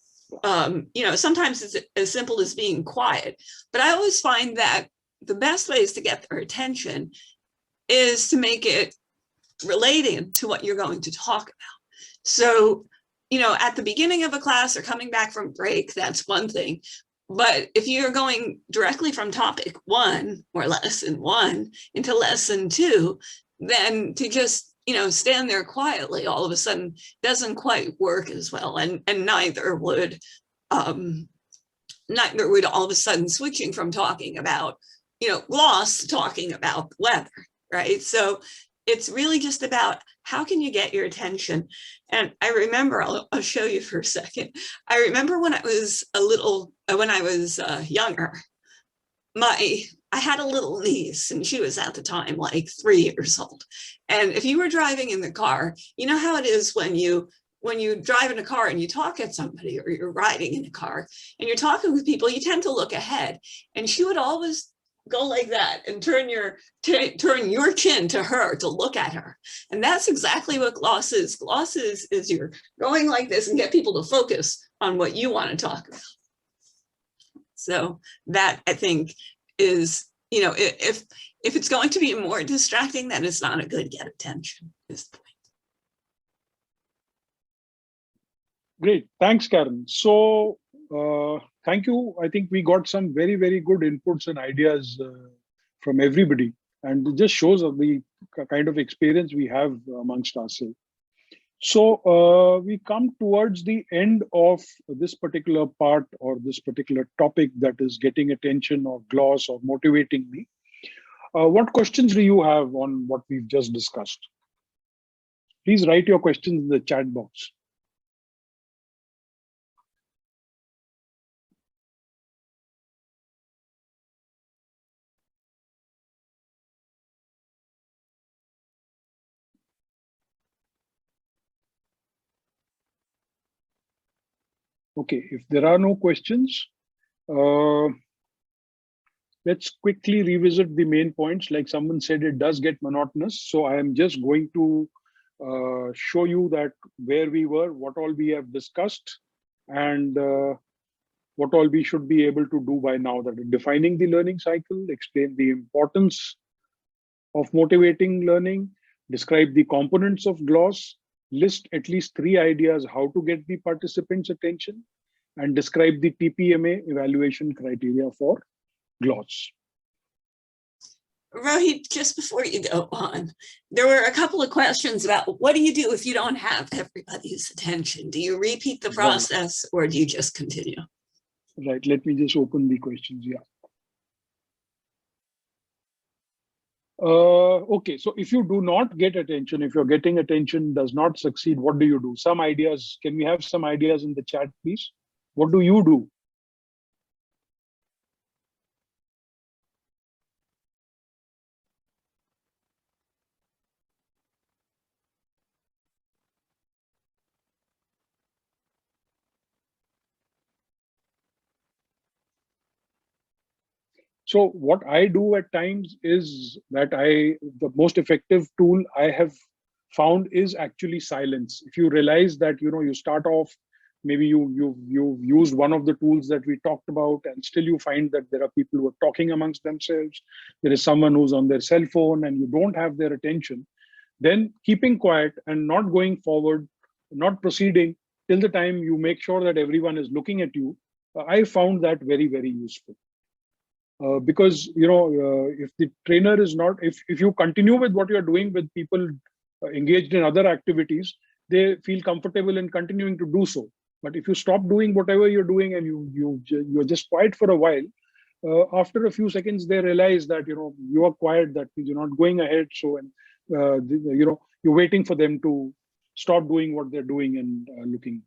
sometimes it's as simple as being quiet, but I always find that the best ways to get their attention is to make it related to what you're going to talk about. So, at the beginning of a class or coming back from break, that's one thing. But if you're going directly from topic 1 or lesson 1 into lesson 2, then to just, stand there quietly all of a sudden doesn't quite work as well. And neither would all of a sudden switching from talking about gloss talking about weather, right? So it's really just about how can you get your attention. And I remember, I'll show you for a second. I remember when I was younger, I had a little niece, and she was at the time like 3 years old. And if you were driving in the car, you know how it is when you drive in a car and you talk at somebody, or you're riding in a car and you're talking with people, you tend to look ahead. And she would always go like that and turn your chin to her to look at her. And that's exactly what gloss is. Gloss is you're going like this and get people to focus on what you want to talk about. So that, I think, is, if it's going to be more distracting, then it's not a good get attention at this point. Great. Thanks, Karen. So thank you. I think we got some very, very good inputs and ideas from everybody. And it just shows the kind of experience we have amongst ourselves. So we come towards the end of this particular part, or this particular topic, that is getting attention or gloss or motivating me. What questions do you have on what we've just discussed? Please write your questions in the chat box. Okay, if there are no questions, let's quickly revisit the main points. Like someone said, it does get monotonous. So I am just going to show you that where we were, what all we have discussed, and what all we should be able to do by now. That is defining the learning cycle, explain the importance of motivating learning, describe the components of gloss, list at least 3 ideas how to get the participants' attention, and describe the TPMA evaluation criteria for gloss. Rohit, just before you go on, there were a couple of questions about what do you do if you don't have everybody's attention? Do you repeat the process, or do you just continue? Right, let me just open the questions, yeah. Okay, so if you do not get attention, if you're getting attention does not succeed, what do you do? Some ideas, can we have some ideas in the chat, please? What do you do? So what I do at times is that the most effective tool I have found is actually silence. If you realize that, you start off, maybe you've used one of the tools that we talked about, and still you find that there are people who are talking amongst themselves. There is someone who's on their cell phone and you don't have their attention. Then keeping quiet and not going forward, not proceeding till the time you make sure that everyone is looking at you. I found that very, very useful. Because if the trainer is not, if you continue with what you're doing with people engaged in other activities, they feel comfortable in continuing to do so. But if you stop doing whatever you're doing and you're just quiet for a while, after a few seconds they realize that you are quiet, that you're not going ahead. So you're waiting for them to stop doing what they're doing and looking.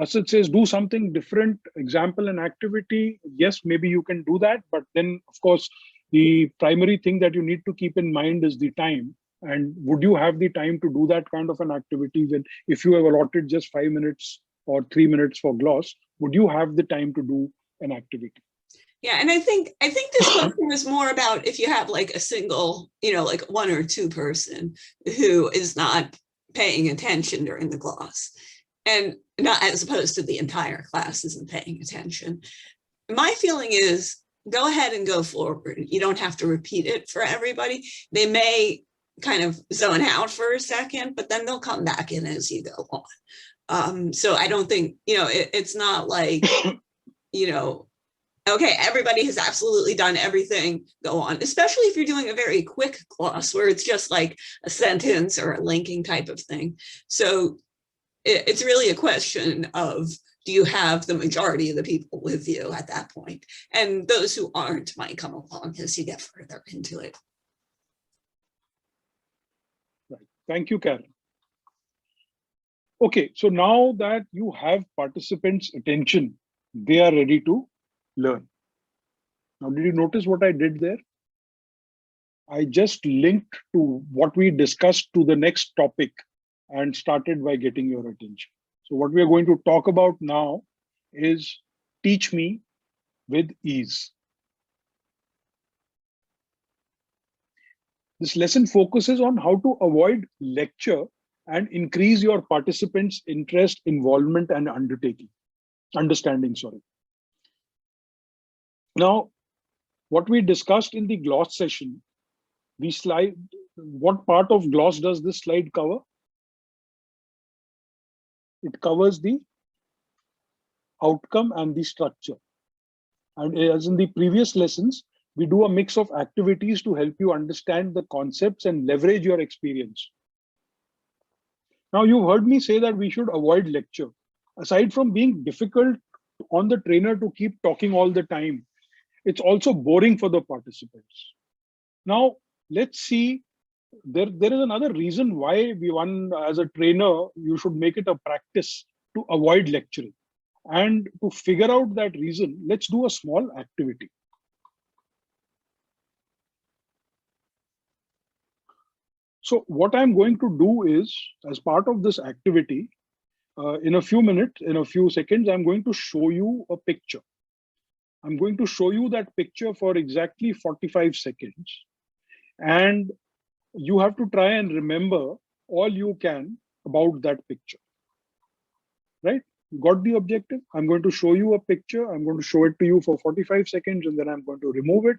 Asad says, do something different, example and activity. Yes, maybe you can do that. But then, of course, the primary thing that you need to keep in mind is the time. And would you have the time to do that kind of an activity? When, if you have allotted just 5 minutes or 3 minutes for gloss, would you have the time to do an activity? Yeah, and I think this question was more about if you have like a single, like 1 or 2 person who is not paying attention during the gloss. And not as opposed to the entire class isn't paying attention. My feeling is go ahead and go forward. You don't have to repeat it for everybody. They may kind of zone out for a second, but then they'll come back in as you go on. So I don't think, it's not like, okay, everybody has absolutely done everything, go on, especially if you're doing a very quick gloss where it's just like a sentence or a linking type of thing. So it's really a question of, do you have the majority of the people with you at that point? And those who aren't might come along as you get further into it. Right. Thank you, Karen. Okay, so now that you have participants' attention, they are ready to learn. Now, did you notice what I did there? I just linked to what we discussed to the next topic and started by getting your attention. So what we are going to talk about now is teach me with ease. This lesson focuses on how to avoid lecture and increase your participants' interest, involvement, and understanding. Now, what we discussed in the gloss session, the slide, what part of gloss does this slide cover? It covers the outcome and the structure. And as in the previous lessons, we do a mix of activities to help you understand the concepts and leverage your experience. Now, you've heard me say that we should avoid lecture. Aside from being difficult on the trainer to keep talking all the time, it's also boring for the participants. Now, let's see, there is another reason why as a trainer, you should make it a practice to avoid lecturing. And to figure out that reason, let's do a small activity. So what I'm going to do is, as part of this activity, in a few seconds, I'm going to show you a picture. I'm going to show you that picture for exactly 45 seconds. And you have to try and remember all you can about that picture. Right? You got the objective? I'm going to show you a picture. I'm going to show it to you for 45 seconds and then I'm going to remove it.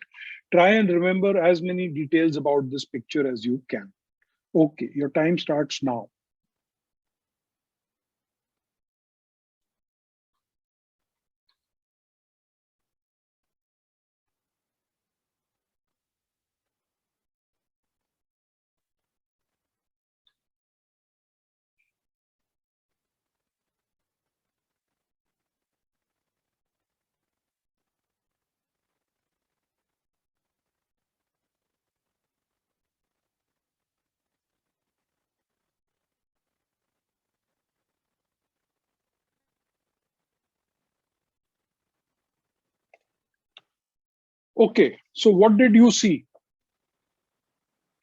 Try and remember as many details about this picture as you can. Okay, your time starts now. Okay, so what did you see?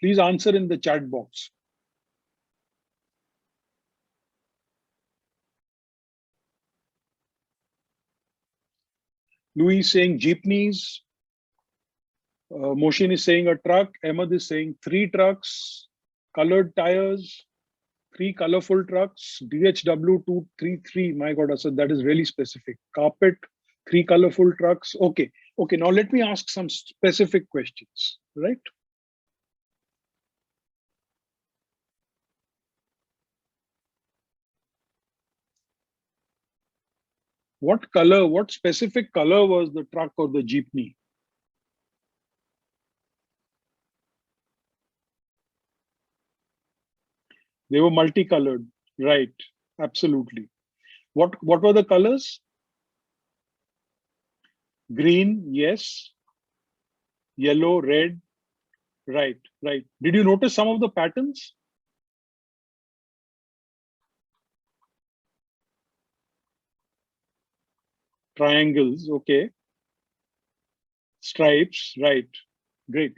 Please answer in the chat box. Louis is saying jeepneys. Moshin is saying a truck. Ahmed is saying 3 trucks, colored tires, 3 colorful trucks, DHW 233. My God, Asad, that is really specific. Carpet, 3 colorful trucks. Okay, okay. Now let me ask some specific questions, right? What color, what specific color was the truck or the jeepney? They were multicolored, right? Absolutely. What were the colors? Green, yes. Yellow, red, right, right. Did you notice some of the patterns? Triangles, okay. Stripes, right. Great.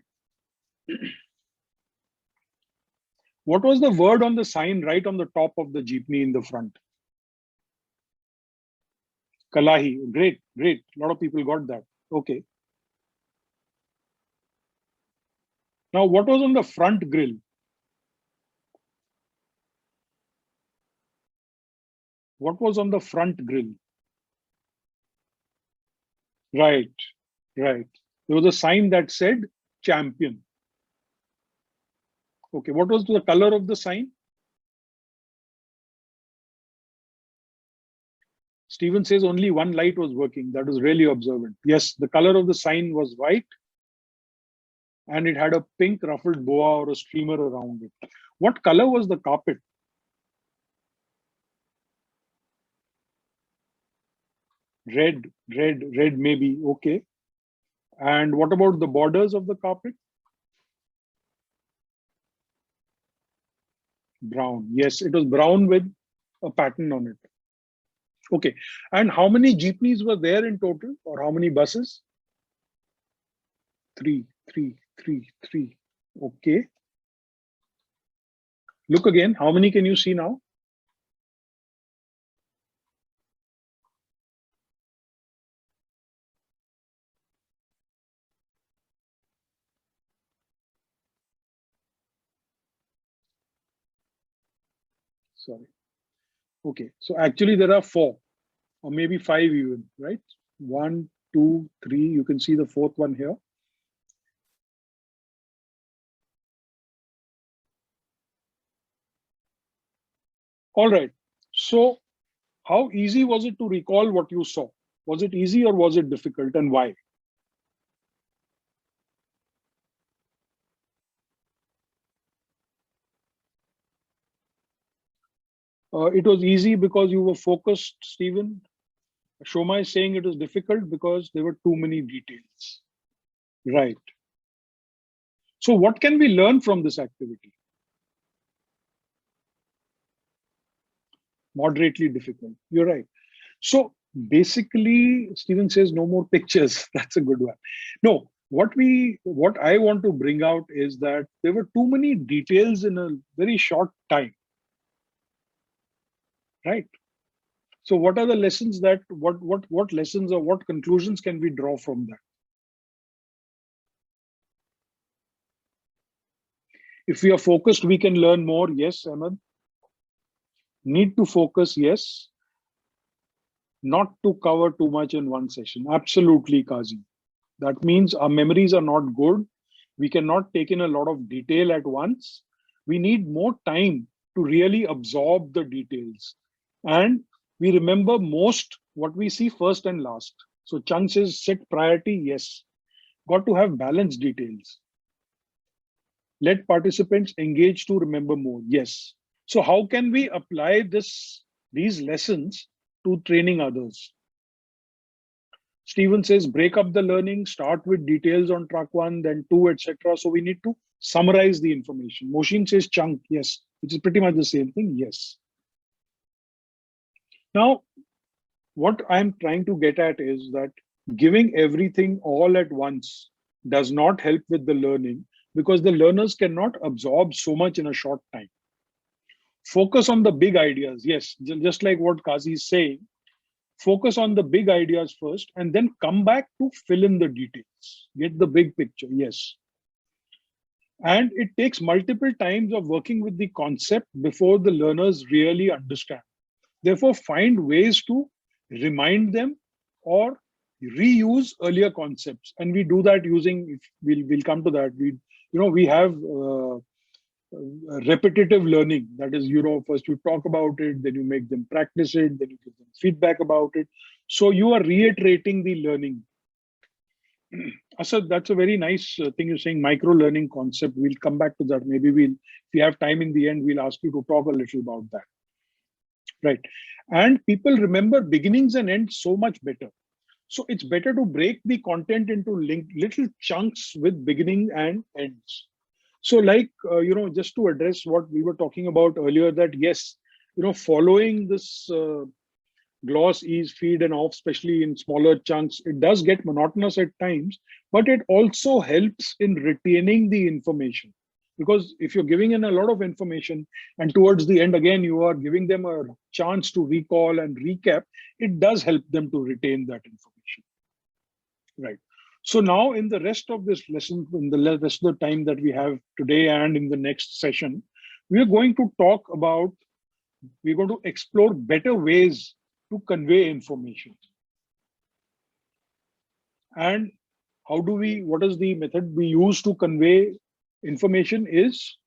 What was the word on the sign right on the top of the jeepney in the front? Kalahi. Great, great. A lot of people got that. Okay. Now, what was on the front grille? What was on the front grille? Right, right. There was a sign that said champion. Okay, what was the color of the sign? Stephen says only one light was working. That was really observant. Yes, the color of the sign was white and it had a pink ruffled boa or a streamer around it. What color was the carpet? Red, red, red maybe. Okay. And what about the borders of the carpet? Brown. Yes, it was brown with a pattern on it. Okay. And how many jeepneys were there in total, or how many buses? 3, 3, 3, 3. Okay. Look again. How many can you see now? Sorry. Okay. So actually there are 4 or maybe 5 even, right? 1, 2, 3. You can see the 4th one here. All right. So how easy was it to recall what you saw? Was it easy or was it difficult, and why? It was easy because you were focused, Stephen. Shoma is saying it was difficult because there were too many details. Right. So what can we learn from this activity? Moderately difficult. You're right. So basically, Stephen says no more pictures. That's a good one. No, what I want to bring out is that there were too many details in a very short time. Right. So what are the lessons that what lessons or what conclusions can we draw from that? If we are focused, we can learn more. Yes, Ahmed. Need to focus. Yes. Not to cover too much in one session. Absolutely, Kazi. That means our memories are not good. We cannot take in a lot of detail at once. We need more time to really absorb the details. And we remember most what we see first and last. So Chung says set priority, yes. Got to have balanced details. Let participants engage to remember more, yes. So how can we apply these lessons to training others? Stephen says break up the learning, start with details on track 1, then 2, etc. So we need to summarize the information. Moshin says chunk, yes, which is pretty much the same thing, yes. Now, what I'm trying to get at is that Giving everything all at once does not help with the learning because the learners cannot absorb so much in a short time. Focus on the big ideas. Yes, just like what Kazi is saying, focus on the big ideas first and then come back to fill in the details. Get the big picture. Yes. And it takes multiple times of working with the concept before the learners really understand. Therefore, find ways to remind them or reuse earlier concepts. And we do that using, we'll come to that. We have repetitive learning. That is, first you talk about it, then you make them practice it, then you give them feedback about it. So you are reiterating the learning. Asad, that's a very nice thing you're saying, micro learning concept. We'll come back to that. Maybe if we have time in the end, we'll ask you to talk a little about that. Right. And people remember beginnings and ends so much better. So it's better to break the content into little chunks with beginning and ends. So like, just to address what we were talking about earlier, that yes, following this gloss, ease, feed and off, especially in smaller chunks, it does get monotonous at times, but it also helps in retaining the information. Because if you're giving in a lot of information and towards the end, again, you are giving them a chance to recall and recap, it does help them to retain that information. Right. So now in the rest of this lesson, in the rest of the time that we have today and in the next session, we are going to talk about, we're going to explore better ways to convey information. And what is the method we use to convey information is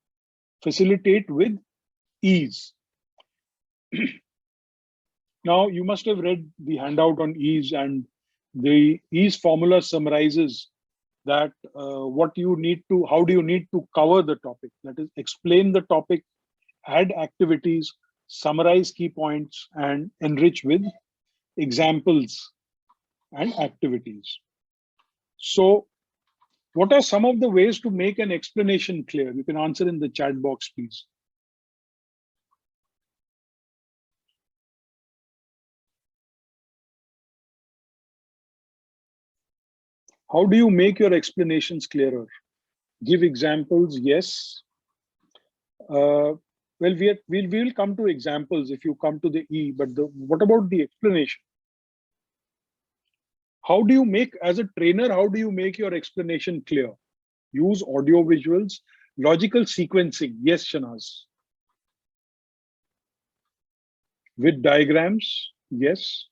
facilitate with ease. Now, you must have read the handout on ease, and the ease formula summarizes that how do you need to cover the topic. That is, explain the topic, add activities, summarize key points, and enrich with examples and activities. So what are some of the ways to make an explanation clear? You can answer in the chat box, please. How do you make your explanations clearer? Give examples, yes. Well, we'll come to examples if you come to the E, but what about the explanation? How do you make, as a trainer, how do you make your explanation clear? Use audio visuals, logical sequencing. Yes, Shanaz. With diagrams, yes.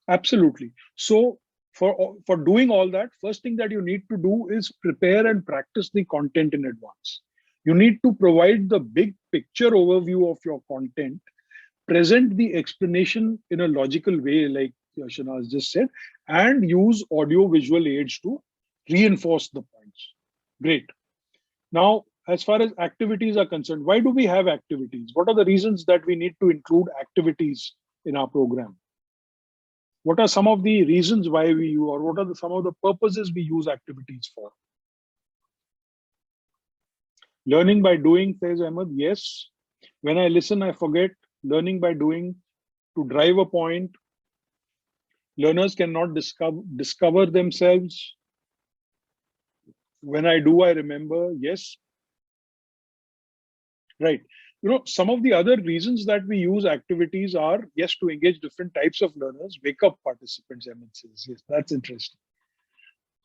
Absolutely. So for doing all that, first thing that you need to do is prepare and practice the content in advance. You need to provide the big picture overview of your content, present the explanation in a logical way, like Shanaz just said, and use audio visual aids to reinforce the points. Great. Now, as far as activities are concerned, why do we have activities? What are the reasons that we need to include activities in our program? What are some of the reasons why we use, or what are some of the purposes we use activities for? Learning by doing, says Ahmed. Yes. When I listen, I forget. Learning by doing, to drive a point. Learners cannot discover themselves. When I do, I remember. Yes. Right. Some of the other reasons that we use activities are, yes, to engage different types of learners, wake up participants, Ahmed says. Yes, that's interesting.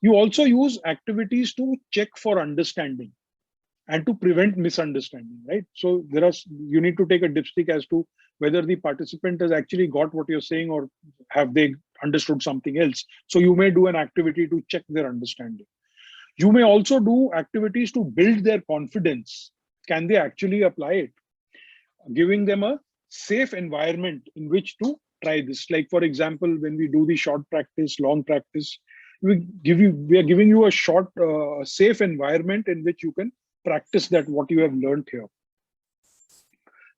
You also use activities to check for understanding and to prevent misunderstanding, right? So you need to take a dipstick as to whether the participant has actually got what you're saying or have they understood something else. So you may do an activity to check their understanding. You may also do activities to build their confidence. Can they actually apply it? Giving them a safe environment in which to try this. Like, for example, when we do the short practice, long practice, we are giving you a short, safe environment in which you can practice that what you have learned here.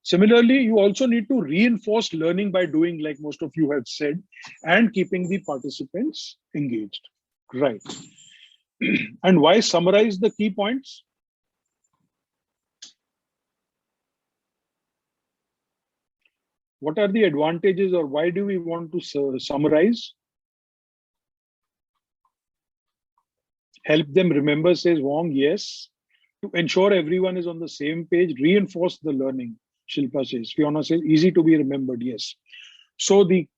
Similarly, you also need to reinforce learning by doing, like most of you have said, and keeping the participants engaged. Right. And why summarize the key points? What are the advantages, or why do we want to summarize? Help them remember, says Wong, yes. To ensure everyone is on the same page, reinforce the learning, Shilpa says. Fiona says, easy to be remembered, yes. So the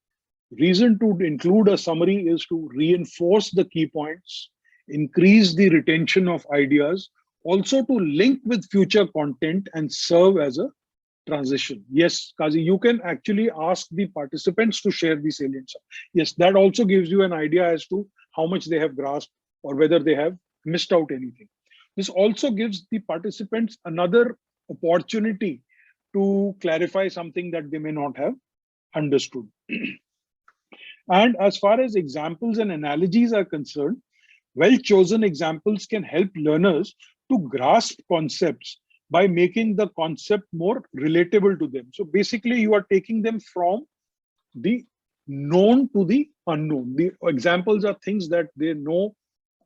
reason to include a summary is to reinforce the key points, increase the retention of ideas, also to link with future content and serve as a transition. Yes, Kazi, you can actually ask the participants to share the salient. Yes, that also gives you an idea as to how much they have grasped or whether they have missed out anything. This also gives the participants another opportunity to clarify something that they may not have understood. And as far as examples and analogies are concerned, well-chosen examples can help learners to grasp concepts by making the concept more relatable to them. So basically, you are taking them from the known to the unknown. The examples are things that they know,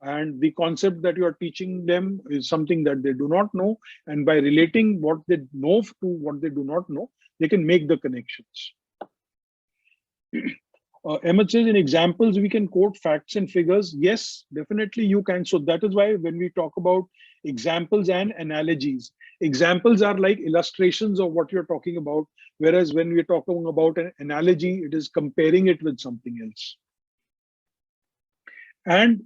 and the concept that you are teaching them is something that they do not know. And by relating what they know to what they do not know, they can make the connections. Emmett says, in examples, we can quote facts and figures. Yes, definitely you can. So that is why when we talk about examples and analogies, examples are like illustrations of what you're talking about. Whereas when we're talking about an analogy, it is comparing it with something else. And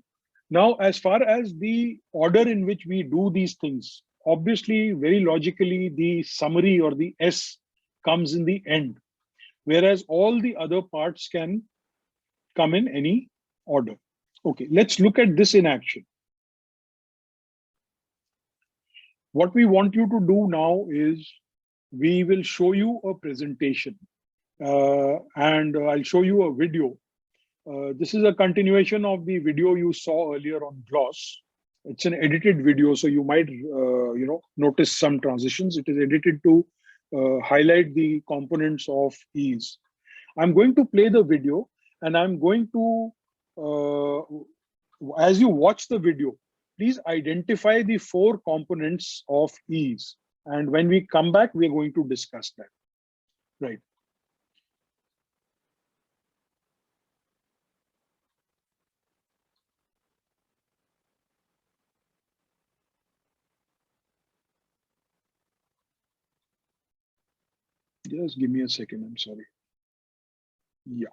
now, as far as the order in which we do these things, obviously, very logically, the summary or the S comes in the end, whereas all the other parts can come in any order. Okay, let's look at this in action. What we want you to do now is we will show you a presentation and I'll show you a video. This is a continuation of the video you saw earlier on Gloss. It's an edited video, so you might notice some transitions. It is edited to highlight the components of ease. I'm going to play the video, and I'm going to, as you watch the video, please identify the 4 components of ease. And when we come back, we're going to discuss that. Right. Just give me a second, I'm sorry. Yeah.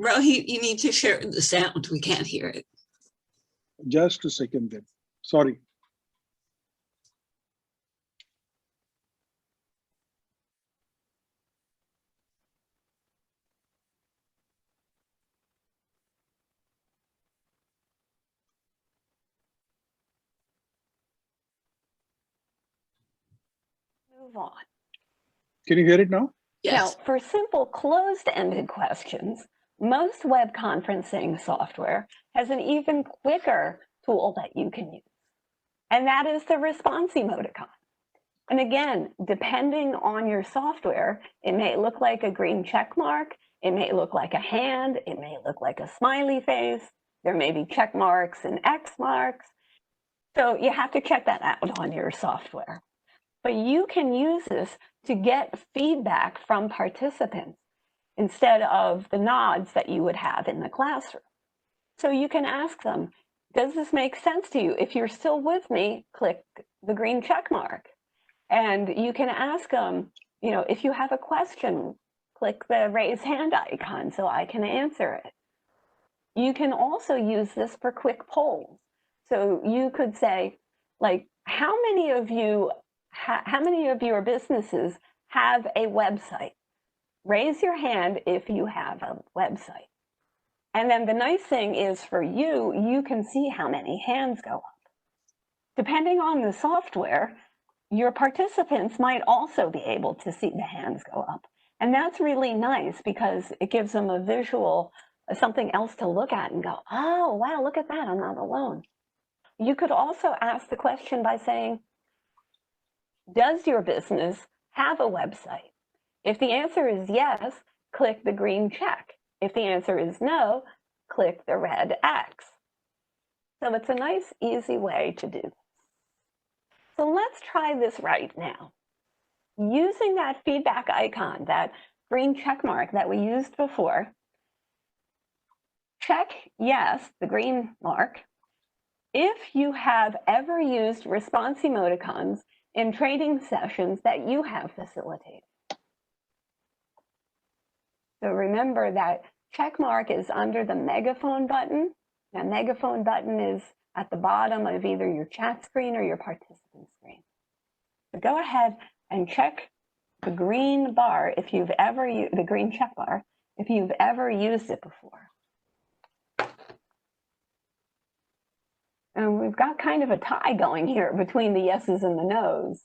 Rohit, you need to share the sound. We can't hear it. Just a second then. Sorry. Move on. Can you hear it now? Yes. Now, for simple closed-ended questions, most web conferencing software has an even quicker tool that you can use, and that is the response emoticon. And again, depending on your software, it may look like a green check mark, it may look like a hand, it may look like a smiley face, there may be check marks and X marks. So you have to check that out on your software. But you can use this to get feedback from participants instead of the nods that you would have in the classroom. So you can ask them, does this make sense to you? If you're still with me, click the green check mark. And you can ask them, if you have a question, click the raise hand icon so I can answer it. You can also use this for quick polls. So you could say, like, how many of your businesses have a website? Raise your hand if you have a website. And then the nice thing is for you, you can see how many hands go up. Depending on the software, your participants might also be able to see the hands go up. And that's really nice because it gives them a visual, something else to look at and go, oh, wow, look at that, I'm not alone. You could also ask the question by saying, does your business have a website? If the answer is yes, click the green check. If the answer is no, click the red X. So it's a nice, easy way to do this. So let's try this right now. Using that feedback icon, that green check mark that we used before, check yes, the green mark, if you have ever used response emoticons in training sessions that you have facilitated. So remember that check mark is under the megaphone button. That megaphone button is at the bottom of either your chat screen or your participant screen. So go ahead and check the green bar if you've ever used the green check bar if you've ever used it before. And we've got kind of a tie going here between the yeses and the nos.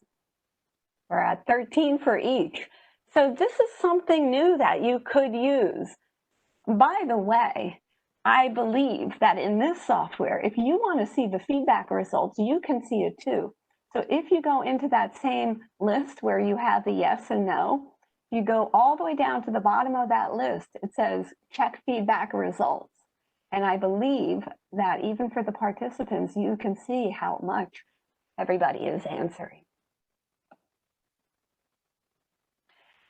We're at 13 for each. So this is something new that you could use. By the way, I believe that in this software, if you want to see the feedback results, you can see it too. So if you go into that same list where you have the yes and no, you go all the way down to the bottom of that list, it says check feedback results. And I believe that even for the participants, you can see how much everybody is answering.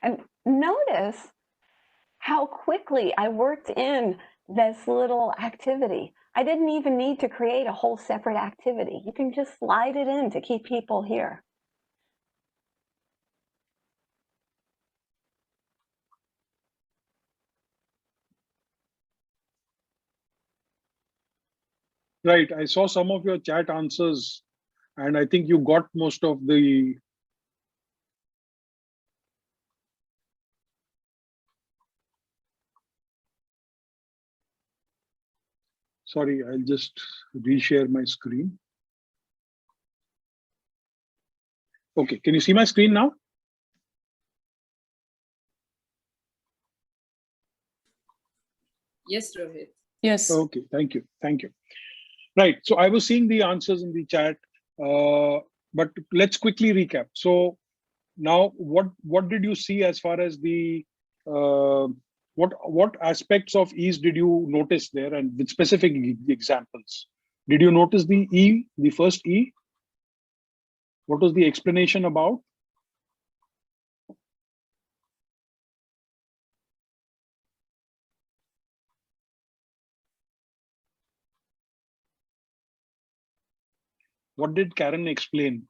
And notice how quickly I worked in this little activity. I didn't even need to create a whole separate activity. You can just slide it in to keep people here. Right. I saw some of your chat answers, and I think you got most of the. Sorry, I'll just reshare my screen. Okay, can you see my screen now? Yes, Rohit. Yes. Okay, thank you. Thank you. Right, so I was seeing the answers in the chat, but let's quickly recap. So now what did you see as far as the, what aspects of ease did you notice there, and with specific examples? Did you notice the E, the first E? What was the explanation about? What did Karen explain?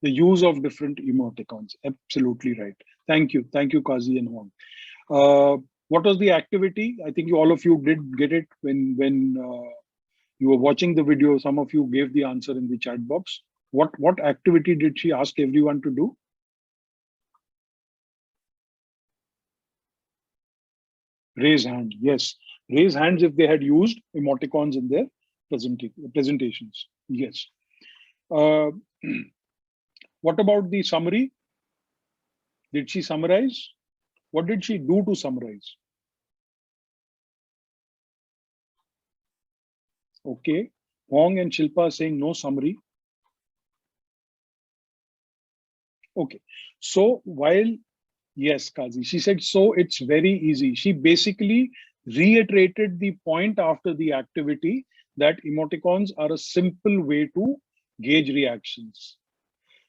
The use of different emoticons. Absolutely right. Thank you, Kazi and Huang. What was the activity? I think all of you did get it when you were watching the video. Some of you gave the answer in the chat box. What activity did she ask everyone to do? Raise hand. Yes, raise hands if they had used emoticons in their presentations. Yes. What about the summary? Did she summarize? What did she do to summarize? Okay, Hong and Shilpa saying no summary. Okay, so while, yes, Kazi, she said, so it's very easy. She basically reiterated the point after the activity that emoticons are a simple way to gauge reactions.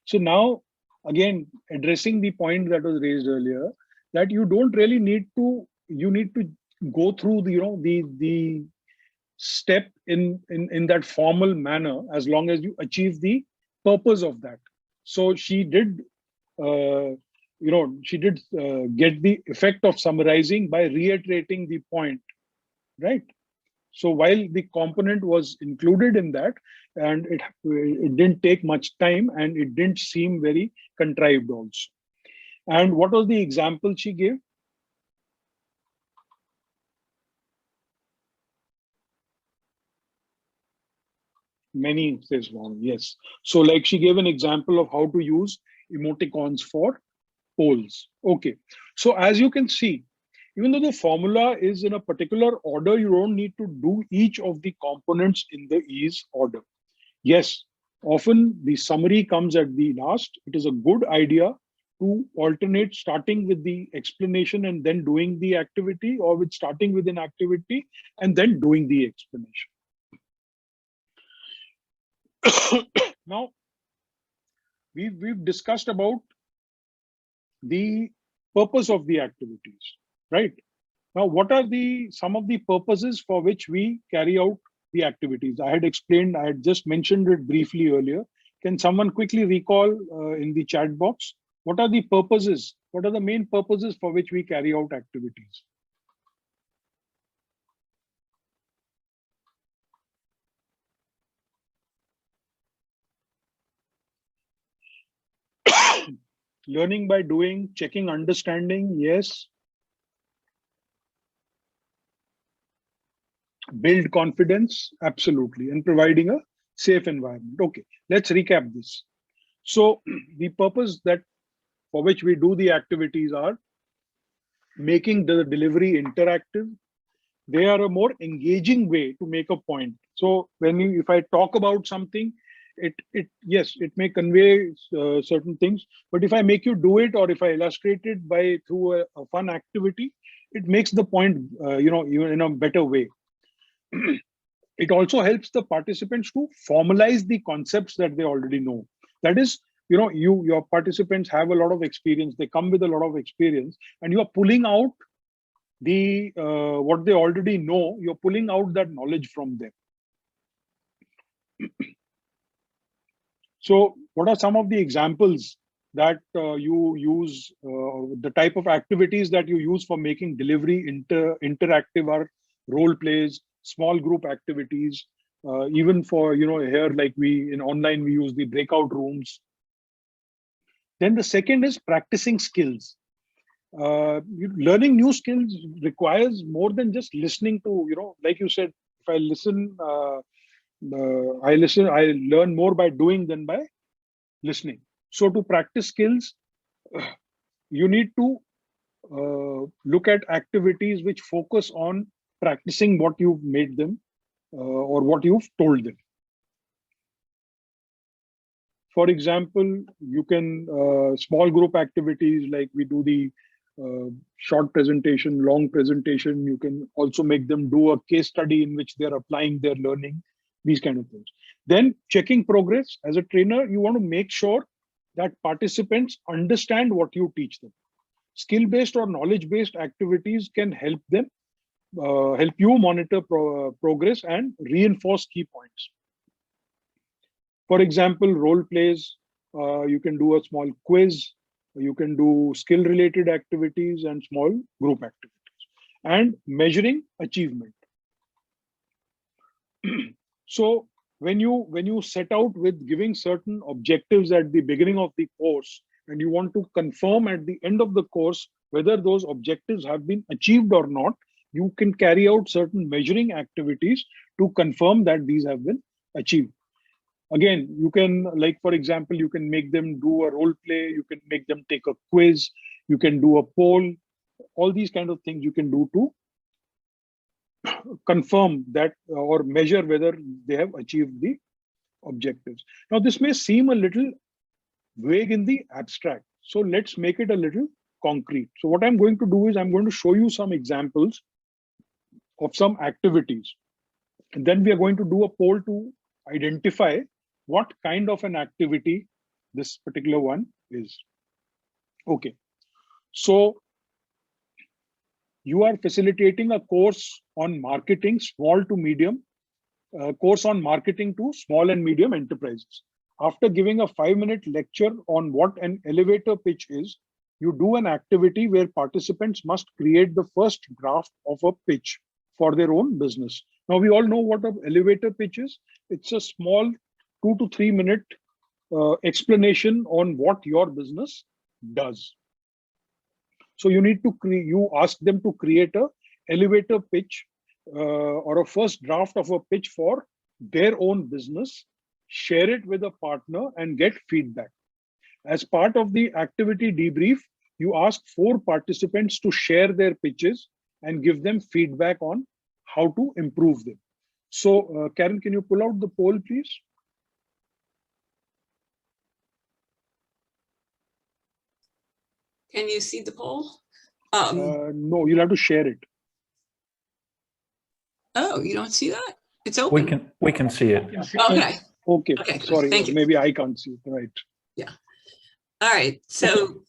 So now, again, addressing the point that was raised earlier, that you don't really need to, you need to go through the, the step in that formal manner, as long as you achieve the purpose of that. So she did, she did get the effect of summarizing by reiterating the point, right? So while the component was included in that, and it didn't take much time, and it didn't seem very contrived also. And what was the example she gave? Many, says Wong, yes. So like she gave an example of how to use emoticons for polls. Okay, so as you can see, even though the formula is in a particular order, you don't need to do each of the components in the ease order. Yes, often the summary comes at the last. It is a good idea to alternate, starting with the explanation and then doing the activity, or with starting with an activity and then doing the explanation. Now, we've discussed about the purpose of the activities, right? Now, what are some of the purposes for which we carry out the activities? I had explained, I had just mentioned it briefly earlier. Can someone quickly recall in the chat box, what are the purposes? What are the main purposes for which we carry out activities? Learning by doing, checking understanding, yes. Build confidence, absolutely, and providing a safe environment. Okay, let's recap this. So the purpose that for which we do the activities are making the delivery interactive. They are a more engaging way to make a point. So if I talk about something, yes, it may convey certain things, but if I make you do it, or if I illustrate it through a fun activity, it makes the point, even in a better way. It also helps the participants to formalize the concepts that they already know. That is, your participants have a lot of experience. They come with a lot of experience, and you are pulling out what they already know. You're pulling out that knowledge from them. So what are some of the examples that you use, the type of activities that you use for making delivery interactive are role plays, small group activities, even for, here, like in online, we use the breakout rooms. Then the second is practicing skills. Learning new skills requires more than just listening to, like you said, if I listen, I learn more by doing than by listening. So to practice skills, you need to look at activities which focus on practicing what you've made them or what you've told them. For example, you can small group activities, like we do the short presentation, long presentation. You can also make them do a case study in which they're applying their learning, these kind of things. Then checking progress. As a trainer, you want to make sure that participants understand what you teach them. Skill-based or knowledge-based activities can help them, help you monitor progress and reinforce key points. For example, role plays, you can do a small quiz, you can do skill-related activities and small group activities, and measuring achievement. So when you set out with giving certain objectives at the beginning of the course, and you want to confirm at the end of the course whether those objectives have been achieved or not, you can carry out certain measuring activities to confirm that these have been achieved. Again, you can, like, for example, you can make them do a role play, you can make them take a quiz, you can do a poll, all these kind of things you can do to confirm that or measure whether they have achieved the objectives. Now, this may seem a little vague in the abstract, so let's make it a little concrete. So what I'm going to do is I'm going to show you some examples of some activities, and then we are going to do a poll to identify what kind of an activity this particular one is. Okay, so you are facilitating a course on marketing, small to medium, course on marketing to small and medium enterprises. After giving a 5-minute lecture on what an elevator pitch is, you do an activity where participants must create the first draft of a pitch for their own business. Now, we all know what an elevator pitch is. It's a small 2 to 3 minute explanation on what your business does. So you need to you ask them to create a elevator pitch or a first draft of a pitch for their own business, share it with a partner and get feedback. As part of the activity debrief, you ask 4 participants to share their pitches and give them feedback on how to improve them. So Karen, can you pull out the poll, please? Can you see the poll? No, you'll have to share it. Oh, you don't see that? It's open. We can see it. Okay. Okay, Okay, good. sorry, Thank you. maybe I can't see it, right. Yeah. All right, so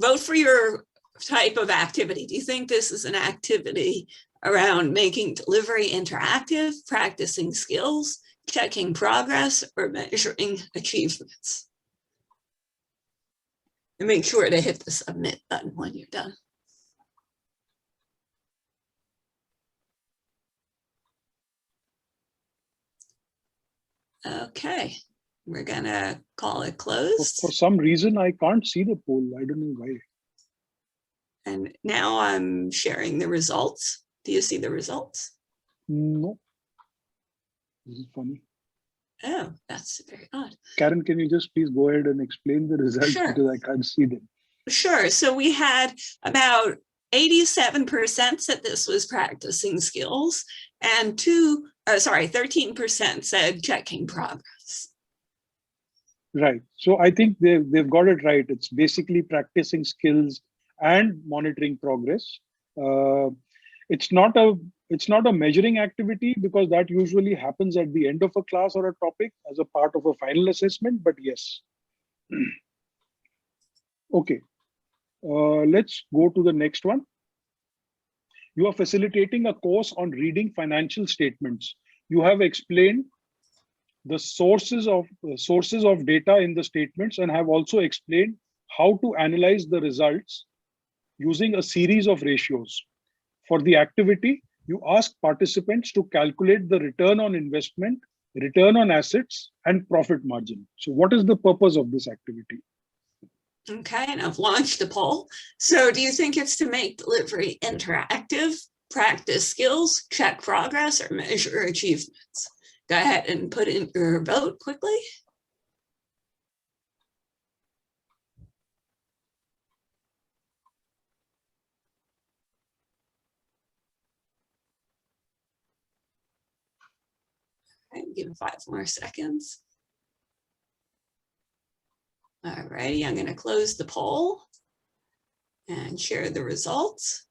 vote for your type of activity. Do you think this is an activity around making delivery interactive, practicing skills, checking progress, or measuring achievements? And make sure to hit the submit button when you're done. Okay, we're gonna call it closed. For some reason, I can't see the poll. I don't know why. And now I'm sharing the results. Do you see the results? No. This is funny. Oh, that's very odd. Karen, can you just please go ahead and explain the results Sure. because I can't see them. Sure. So we had about 87% said this was practicing skills, and 13% said checking progress. Right. So I think they've got it right. It's basically practicing skills and monitoring progress. It's not a measuring activity because that usually happens at the end of a class or a topic as a part of a final assessment, but yes. Okay. Let's go to the next one. You are facilitating a course on reading financial statements. You have explained the sources of data in the statements and have also explained how to analyze the results using a series of ratios. For the activity, you ask participants to calculate the return on investment, return on assets, and profit margin. So what is the purpose of this activity? Okay, and I've launched the poll. So do you think it's to make delivery interactive, practice skills, check progress, or measure achievements? Go ahead and put in your vote quickly. And give it 5 more seconds. All righty, I'm going to close the poll and share the results.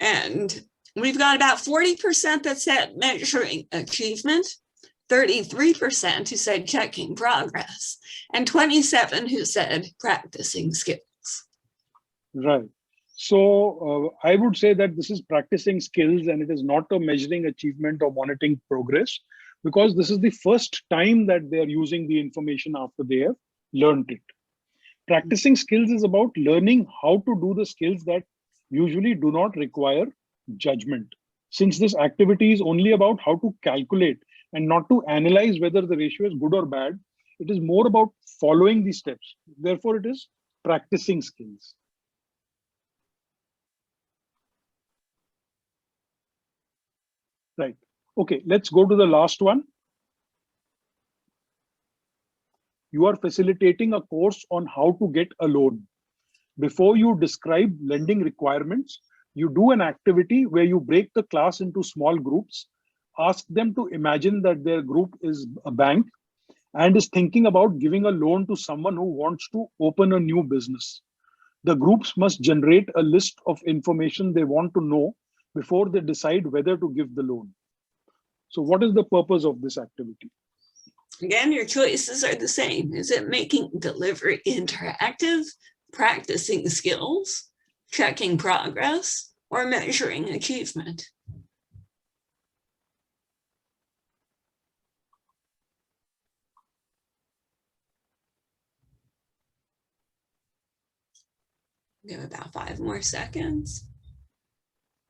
And we've got about 40% that said measuring achievement, 33% who said checking progress, and 27% who said practicing skills. Right. So I would say that this is practicing skills and it is not a measuring achievement or monitoring progress, because this is the first time that they are using the information after they have learned it. Practicing skills is about learning how to do the skills that usually do not require judgment. Since this activity is only about how to calculate and not to analyze whether the ratio is good or bad, it is more about following these steps. Therefore, it is practicing skills. Right. Okay, let's go to the last one. You are facilitating a course on how to get a loan. Before you describe lending requirements, you do an activity where you break the class into small groups, ask them to imagine that their group is a bank and is thinking about giving a loan to someone who wants to open a new business. The groups must generate a list of information they want to know before they decide whether to give the loan. So what is the purpose of this activity? Again, your choices are the same. Is it making delivery interactive, practicing skills, checking progress, or measuring achievement? Give about 5 more seconds.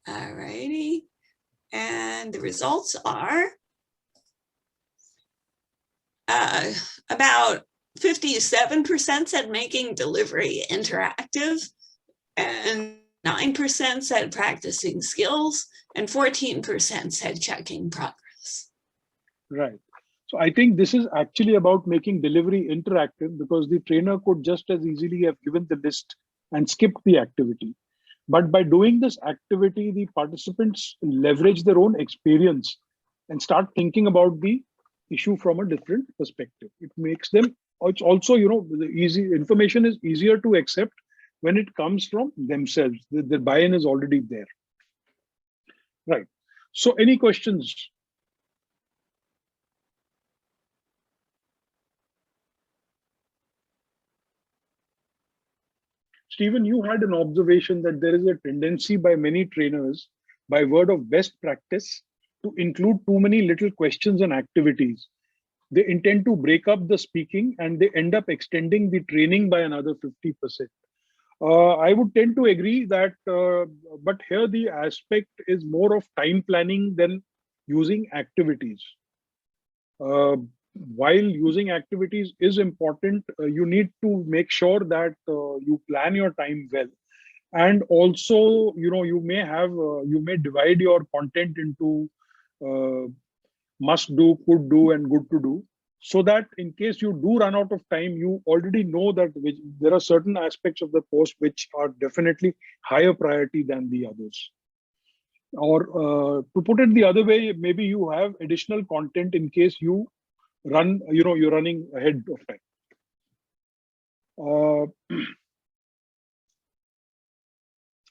All righty. And the results are about 57% said making delivery interactive, and 9% said practicing skills, and 14% said checking progress. Right. So I think this is actually about making delivery interactive, because the trainer could just as easily have given the list and skipped the activity. But by doing this activity, the participants leverage their own experience and start thinking about the issue from a different perspective. It makes them, it's also, the easy information is easier to accept when it comes from themselves. The buy-in is already there. Right. So any questions? Stephen, you had an observation that there is a tendency by many trainers, by word of best practice, to include too many little questions and activities. They intend to break up the speaking and they end up extending the training by another 50%. I would tend to agree that, but here the aspect is more of time planning than using activities. While using activities is important, you need to make sure that you plan your time well. And also, you may divide your content into must do, could do, and good to do, so that in case you do run out of time, you already know that there are certain aspects of the post which are definitely higher priority than the others. Or to put it the other way, maybe you have additional content in case you run, you're running ahead of time.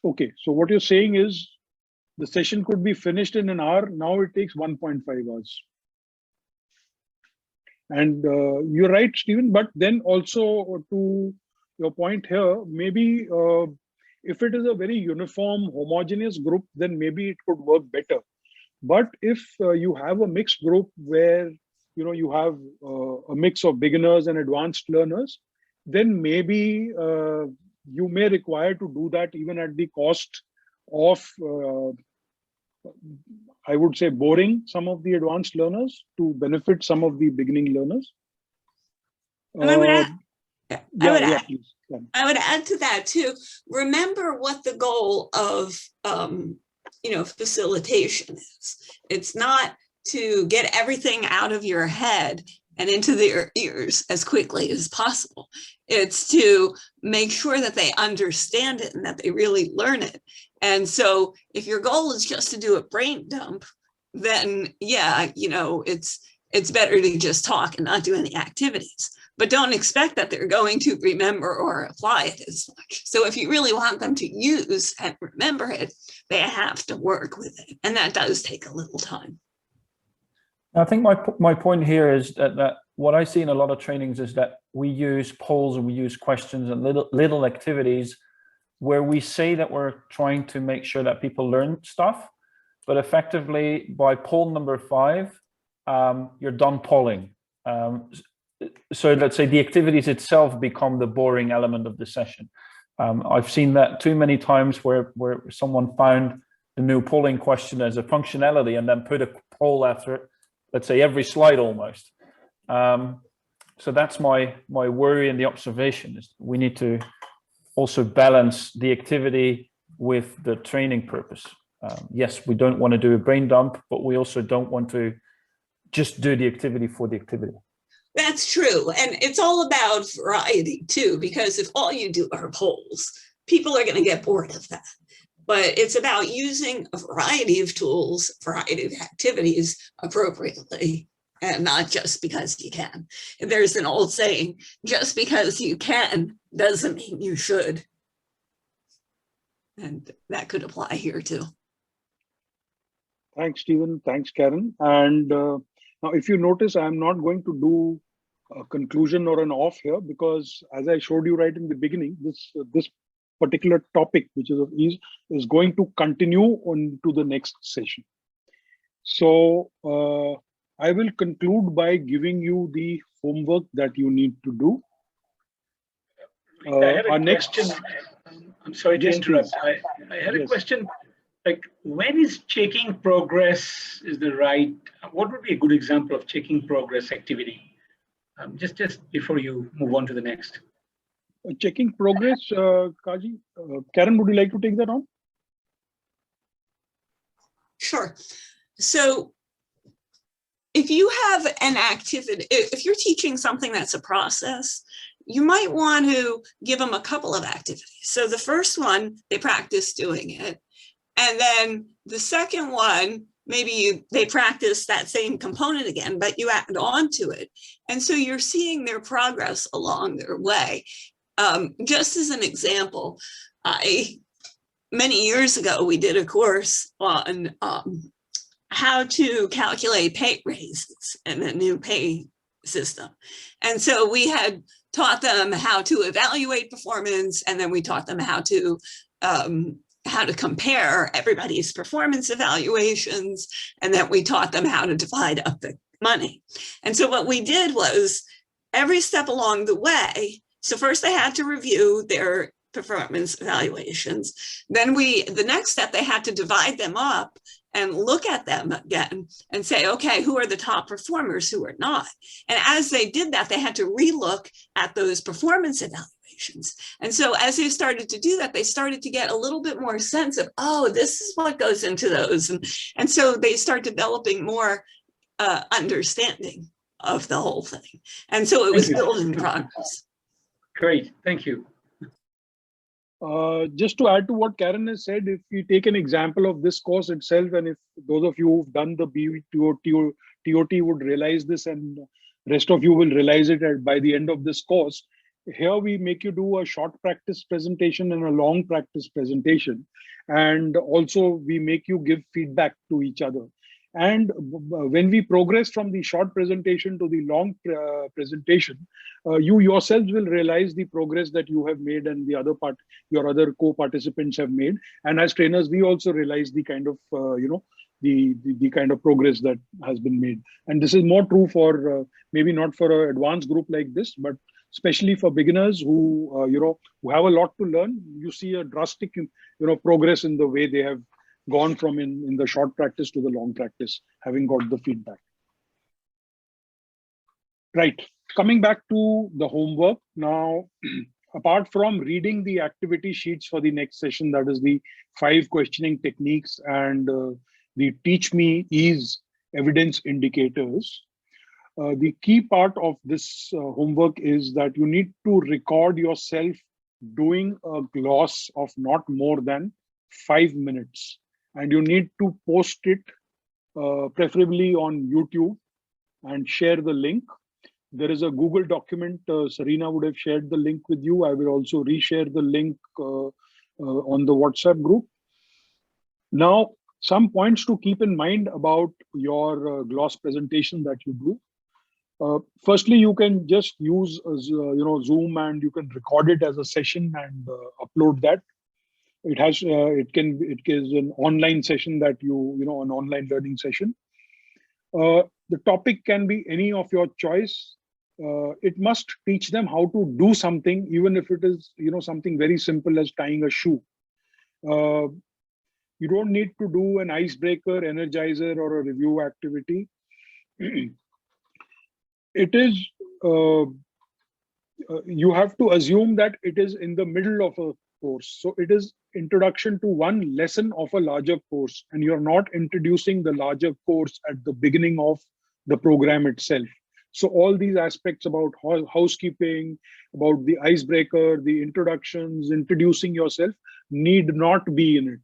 Okay, so what you're saying is the session could be finished in an hour. Now it takes 1.5 hours. And you're right, Stephen, but then also to your point here, maybe if it is a very uniform, homogeneous group, then maybe it could work better. But if you have a mixed group where you have a mix of beginners and advanced learners, then maybe you may require to do that even at the cost of, I would say, boring some of the advanced learners to benefit some of the beginning learners. I would add to that too. Remember what the goal of facilitation is. It's not to get everything out of your head and into their ears as quickly as possible. It's to make sure that they understand it and that they really learn it. And so if your goal is just to do a brain dump, then yeah, it's better to just talk and not do any activities. But don't expect that they're going to remember or apply it as much. So if you really want them to use and remember it, they have to work with it. And that does take a little time. I think my point here is that what I see in a lot of trainings is that we use polls and we use questions and little activities where we say that we're trying to make sure that people learn stuff, but effectively by poll number 5, you're done polling. So let's say the activities itself become the boring element of the session. I've seen that too many times where someone found the new polling question as a functionality and then put a poll after it, let's say every slide almost. So that's my worry and the observation is we need to also balance the activity with the training purpose. Yes, we don't want to do a brain dump, but we also don't want to just do the activity for the activity. That's true. And it's all about variety too, because if all you do are polls, people are going to get bored of that. But it's about using a variety of tools, variety of activities appropriately, and not just because you can. There's an old saying, just because you can doesn't mean you should. And that could apply here too. Thanks, Stephen. Thanks, Karen. And now, if you notice, I'm not going to do a conclusion or an off here because, as I showed you right in the beginning, this particular topic, which is of ease, is going to continue on to the next session. So I will conclude by giving you the homework that you need to do. Our next question. I'm sorry to interrupt. I had a question. Like, when is checking progress is the right? What would be a good example of checking progress activity? Just before you move on to the next. Checking progress, Kaji. Karen, would you like to take that on? Sure. So if you have an activity, if you're teaching something that's a process, you might want to give them a couple of activities. So the first one, they practice doing it. And then the second one, maybe they practice that same component again, but you add on to it. And so you're seeing their progress along their way. Just as an example, many years ago, we did a course on how to calculate pay raises and a new pay system. And so we had taught them how to evaluate performance, and then we taught them how to compare everybody's performance evaluations, and then we taught them how to divide up the money. And so what we did was every step along the way, so first they had to review their performance evaluations. Then the next step, they had to divide them up and look at them again and say, okay, who are the top performers, who are not? And as they did that, they had to relook at those performance evaluations. And so as they started to do that, they started to get a little bit more sense of, oh, this is what goes into those. And so they start developing more understanding of the whole thing. And so it was built in progress. Great, thank you. Just to add to what Karen has said, if we take an example of this course itself, and if those of you who've done the TOT would realize this, and rest of you will realize it by the end of this course, here we make you do a short practice presentation and a long practice presentation. And also we make you give feedback to each other. And when we progress from the short presentation to the long presentation, you yourselves will realize the progress that you have made and the other your other co-participants have made. And as trainers, we also realize the kind of, the kind of progress that has been made. And this is more true for maybe not for an advanced group like this, but especially for beginners who, who have a lot to learn. You see a drastic, progress in the way they have gone from in the short practice to the long practice, having got the feedback. Right, coming back to the homework now, apart from reading the activity sheets for the next session, that is the 5 questioning techniques and the Teach Me Ease evidence indicators, the key part of this homework is that you need to record yourself doing a gloss of not more than 5 minutes. And you need to post it preferably on YouTube and share the link. There is a Google document. Serena would have shared the link with you. I will also reshare the link on the WhatsApp group. Now, some points to keep in mind about your gloss presentation that you do. Firstly, you can just use Zoom, and you can record it as a session and upload that. It has it is an online session that an online learning session. The topic can be any of your choice. It must teach them how to do something, even if it is something very simple as tying a shoe. You don't need to do an icebreaker, energizer, or a review activity. It is you have to assume that it is in the middle of a course. So it is introduction to one lesson of a larger course, and you're not introducing the larger course at the beginning of the program itself. So all these aspects about housekeeping, about the icebreaker, the introductions, introducing yourself need not be in it.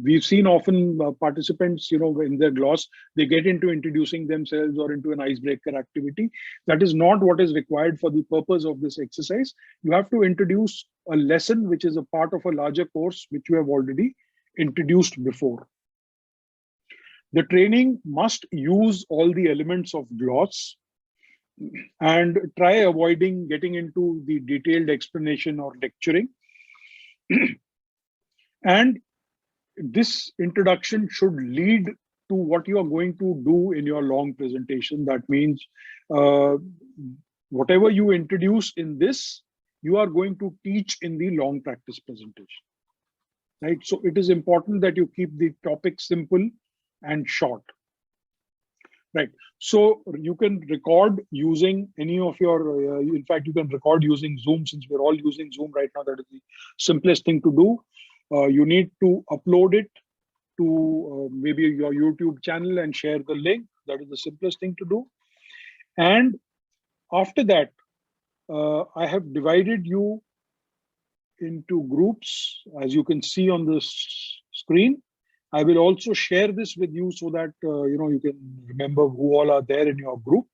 We've seen often participants, in their gloss, they get into introducing themselves or into an icebreaker activity. That is not what is required for the purpose of this exercise. You have to introduce a lesson which is a part of a larger course which you have already introduced before. The training must use all the elements of gloss and try avoiding getting into the detailed explanation or lecturing. And this introduction should lead to what you are going to do in your long presentation. That means whatever you introduce in this, you are going to teach in the long practice presentation. Right? So it is important that you keep the topic simple and short. Right. So you can record using any of your, in fact, you can record using Zoom, since we're all using Zoom right now. That is the simplest thing to do. You need to upload it to maybe your YouTube channel and share the link. That is the simplest thing to do. And after that, I have divided you into groups, as you can see on the screen. I will also share this with you so that you can remember who all are there in your group.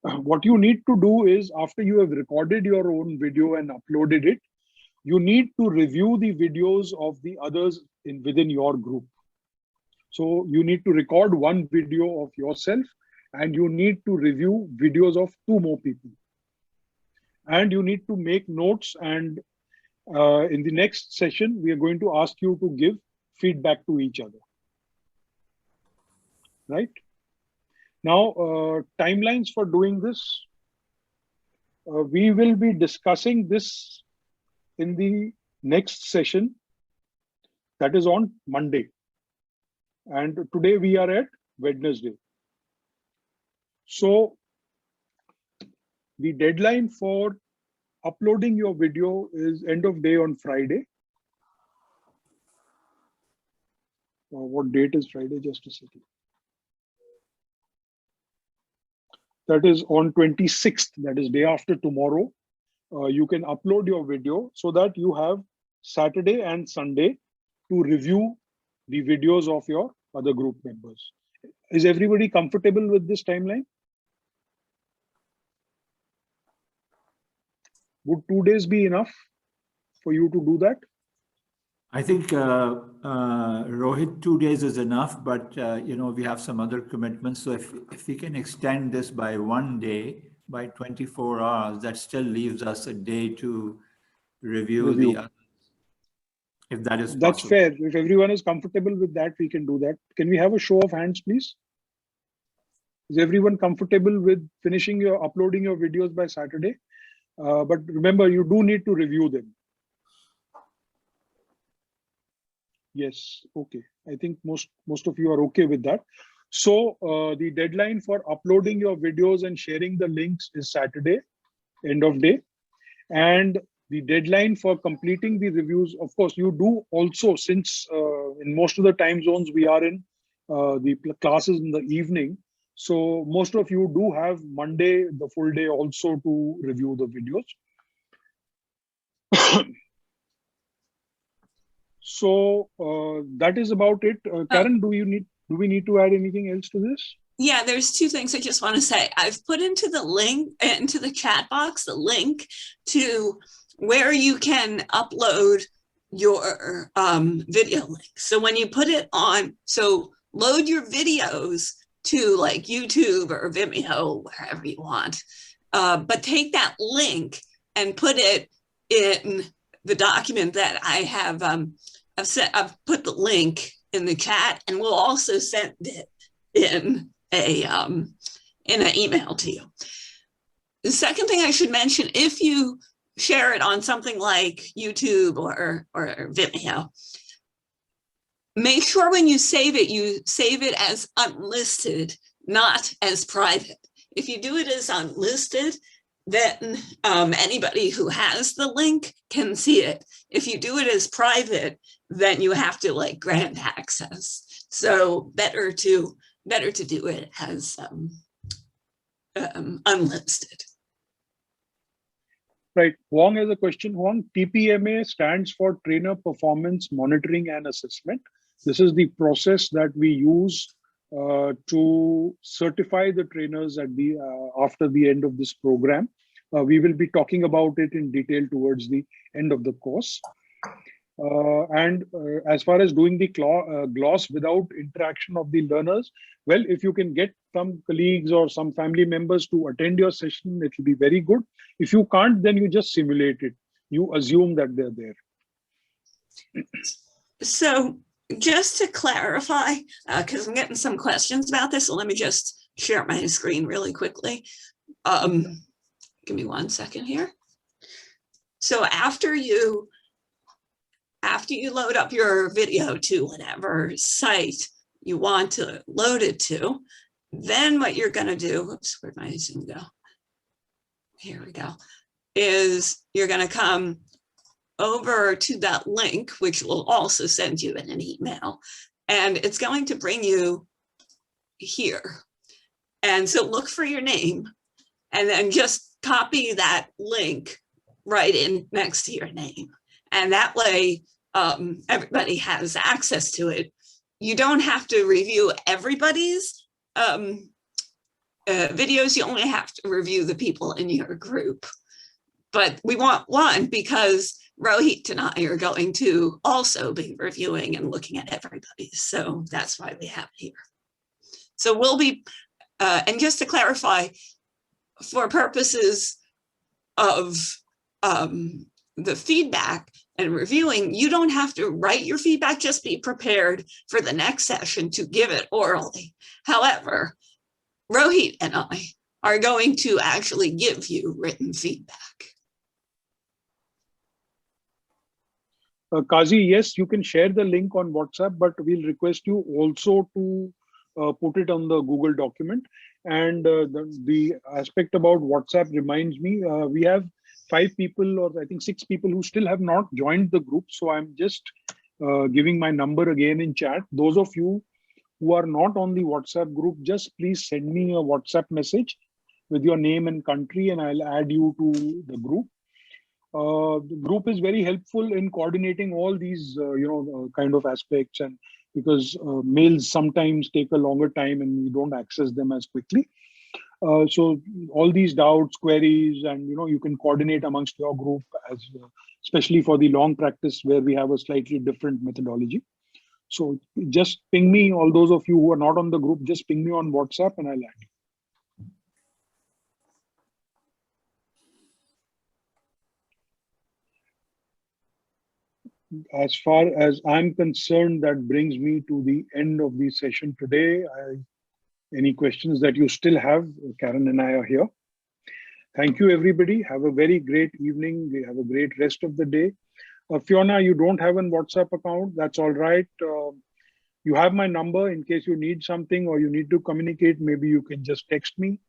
What you need to do is, after you have recorded your own video and uploaded it, you need to review the videos of the others within your group. So you need to record one video of yourself and you need to review videos of 2 more people. And you need to make notes, and in the next session, we are going to ask you to give feedback to each other. Right? Now, timelines for doing this. We will be discussing this in the next session, that is on Monday. And today we are at Wednesday. So the deadline for uploading your video is end of day on Friday. What date is Friday? Just a second. That is on 26th, that is day after tomorrow. You can upload your video so that you have Saturday and Sunday to review the videos of your other group members. Is everybody comfortable with this timeline? Would 2 days be enough for you to do that? I think, Rohit, 2 days is enough, but, you know, we have some other commitments. So if we can extend this by 1 day, by 24 hours, that still leaves us a day to review. The others, if that is possible. That's fair. If everyone is comfortable with that, we can do that. Can we have a show of hands, please? Is everyone comfortable with uploading your videos by Saturday? But remember, you do need to review them. Yes, okay. I think most of you are okay with that. So the deadline for uploading your videos and sharing the links is Saturday, end of day. And the deadline for completing the reviews, of course, you do also, since in most of the time zones we are in the classes in the evening. So most of you do have Monday, the full day also to review the videos. So that is about it. Karen, do we need to add anything else to this? Yeah, there's 2 things I just want to say. I've put into the link, into the chat box, the link to where you can upload your video link. So when you put it on, so load your videos to like YouTube or Vimeo, wherever you want, but take that link and put it in the document that I have. I've put the link in the chat, and we'll also send it in an email to you. The second thing I should mention, if you share it on something like YouTube or Vimeo, make sure when you save it as unlisted, not as private. If you do it as unlisted, then anybody who has the link can see it. If you do it as private, then you have to like grant access. So better to do it as unlisted. Right. Wong has a question. Wong, TPMA stands for Trainer Performance Monitoring and Assessment. This is the process that we use to certify the trainers at the after the end of this program. We will be talking about it in detail towards the end of the course. As far as doing the gloss without interaction of the learners, well, if you can get some colleagues or some family members to attend your session, it will be very good. If you can't, then you just simulate it. You assume that they're there. So just to clarify, because I'm getting some questions about this, so let me just share my screen really quickly. Give me 1 second here. So after you load up your video to whatever site you want to load it to, then what you're going to do, oops, where'd my Zoom go? Here we go, is you're going to come over to that link, which will also send you in an email, and it's going to bring you here. And so look for your name and then just copy that link right in next to your name. And that way, everybody has access to it. You don't have to review everybody's videos. You only have to review the people in your group. But we want one because Rohit and I are going to also be reviewing and looking at everybody. So that's why we have it here. So we'll be And just to clarify, for purposes of the feedback and reviewing, you don't have to write your feedback, just be prepared for the next session to give it orally. However, Rohit and I are going to actually give you written feedback. Kazi, yes, you can share the link on WhatsApp, but we'll request you also to put it on the Google document. And the aspect about WhatsApp reminds me, we have 5 people, or I think 6 people who still have not joined the group. So I'm just giving my number again in chat. Those of you who are not on the WhatsApp group, just please send me a WhatsApp message with your name and country, and I'll add you to the group. The group is very helpful in coordinating all these, kind of aspects, and because mails sometimes take a longer time and we don't access them as quickly. So all these doubts, queries, and you can coordinate amongst your group, as especially for the long practice where we have a slightly different methodology. So just ping me, all those of you who are not on the group, just ping me on WhatsApp and I'll add you. As far as I'm concerned, that brings me to the end of the session today. Any questions that you still have, Karen and I are here. Thank you, everybody. Have a very great evening. Have a great rest of the day. Fiona, you don't have a WhatsApp account. That's all right. You have my number in case you need something or you need to communicate. Maybe you can just text me.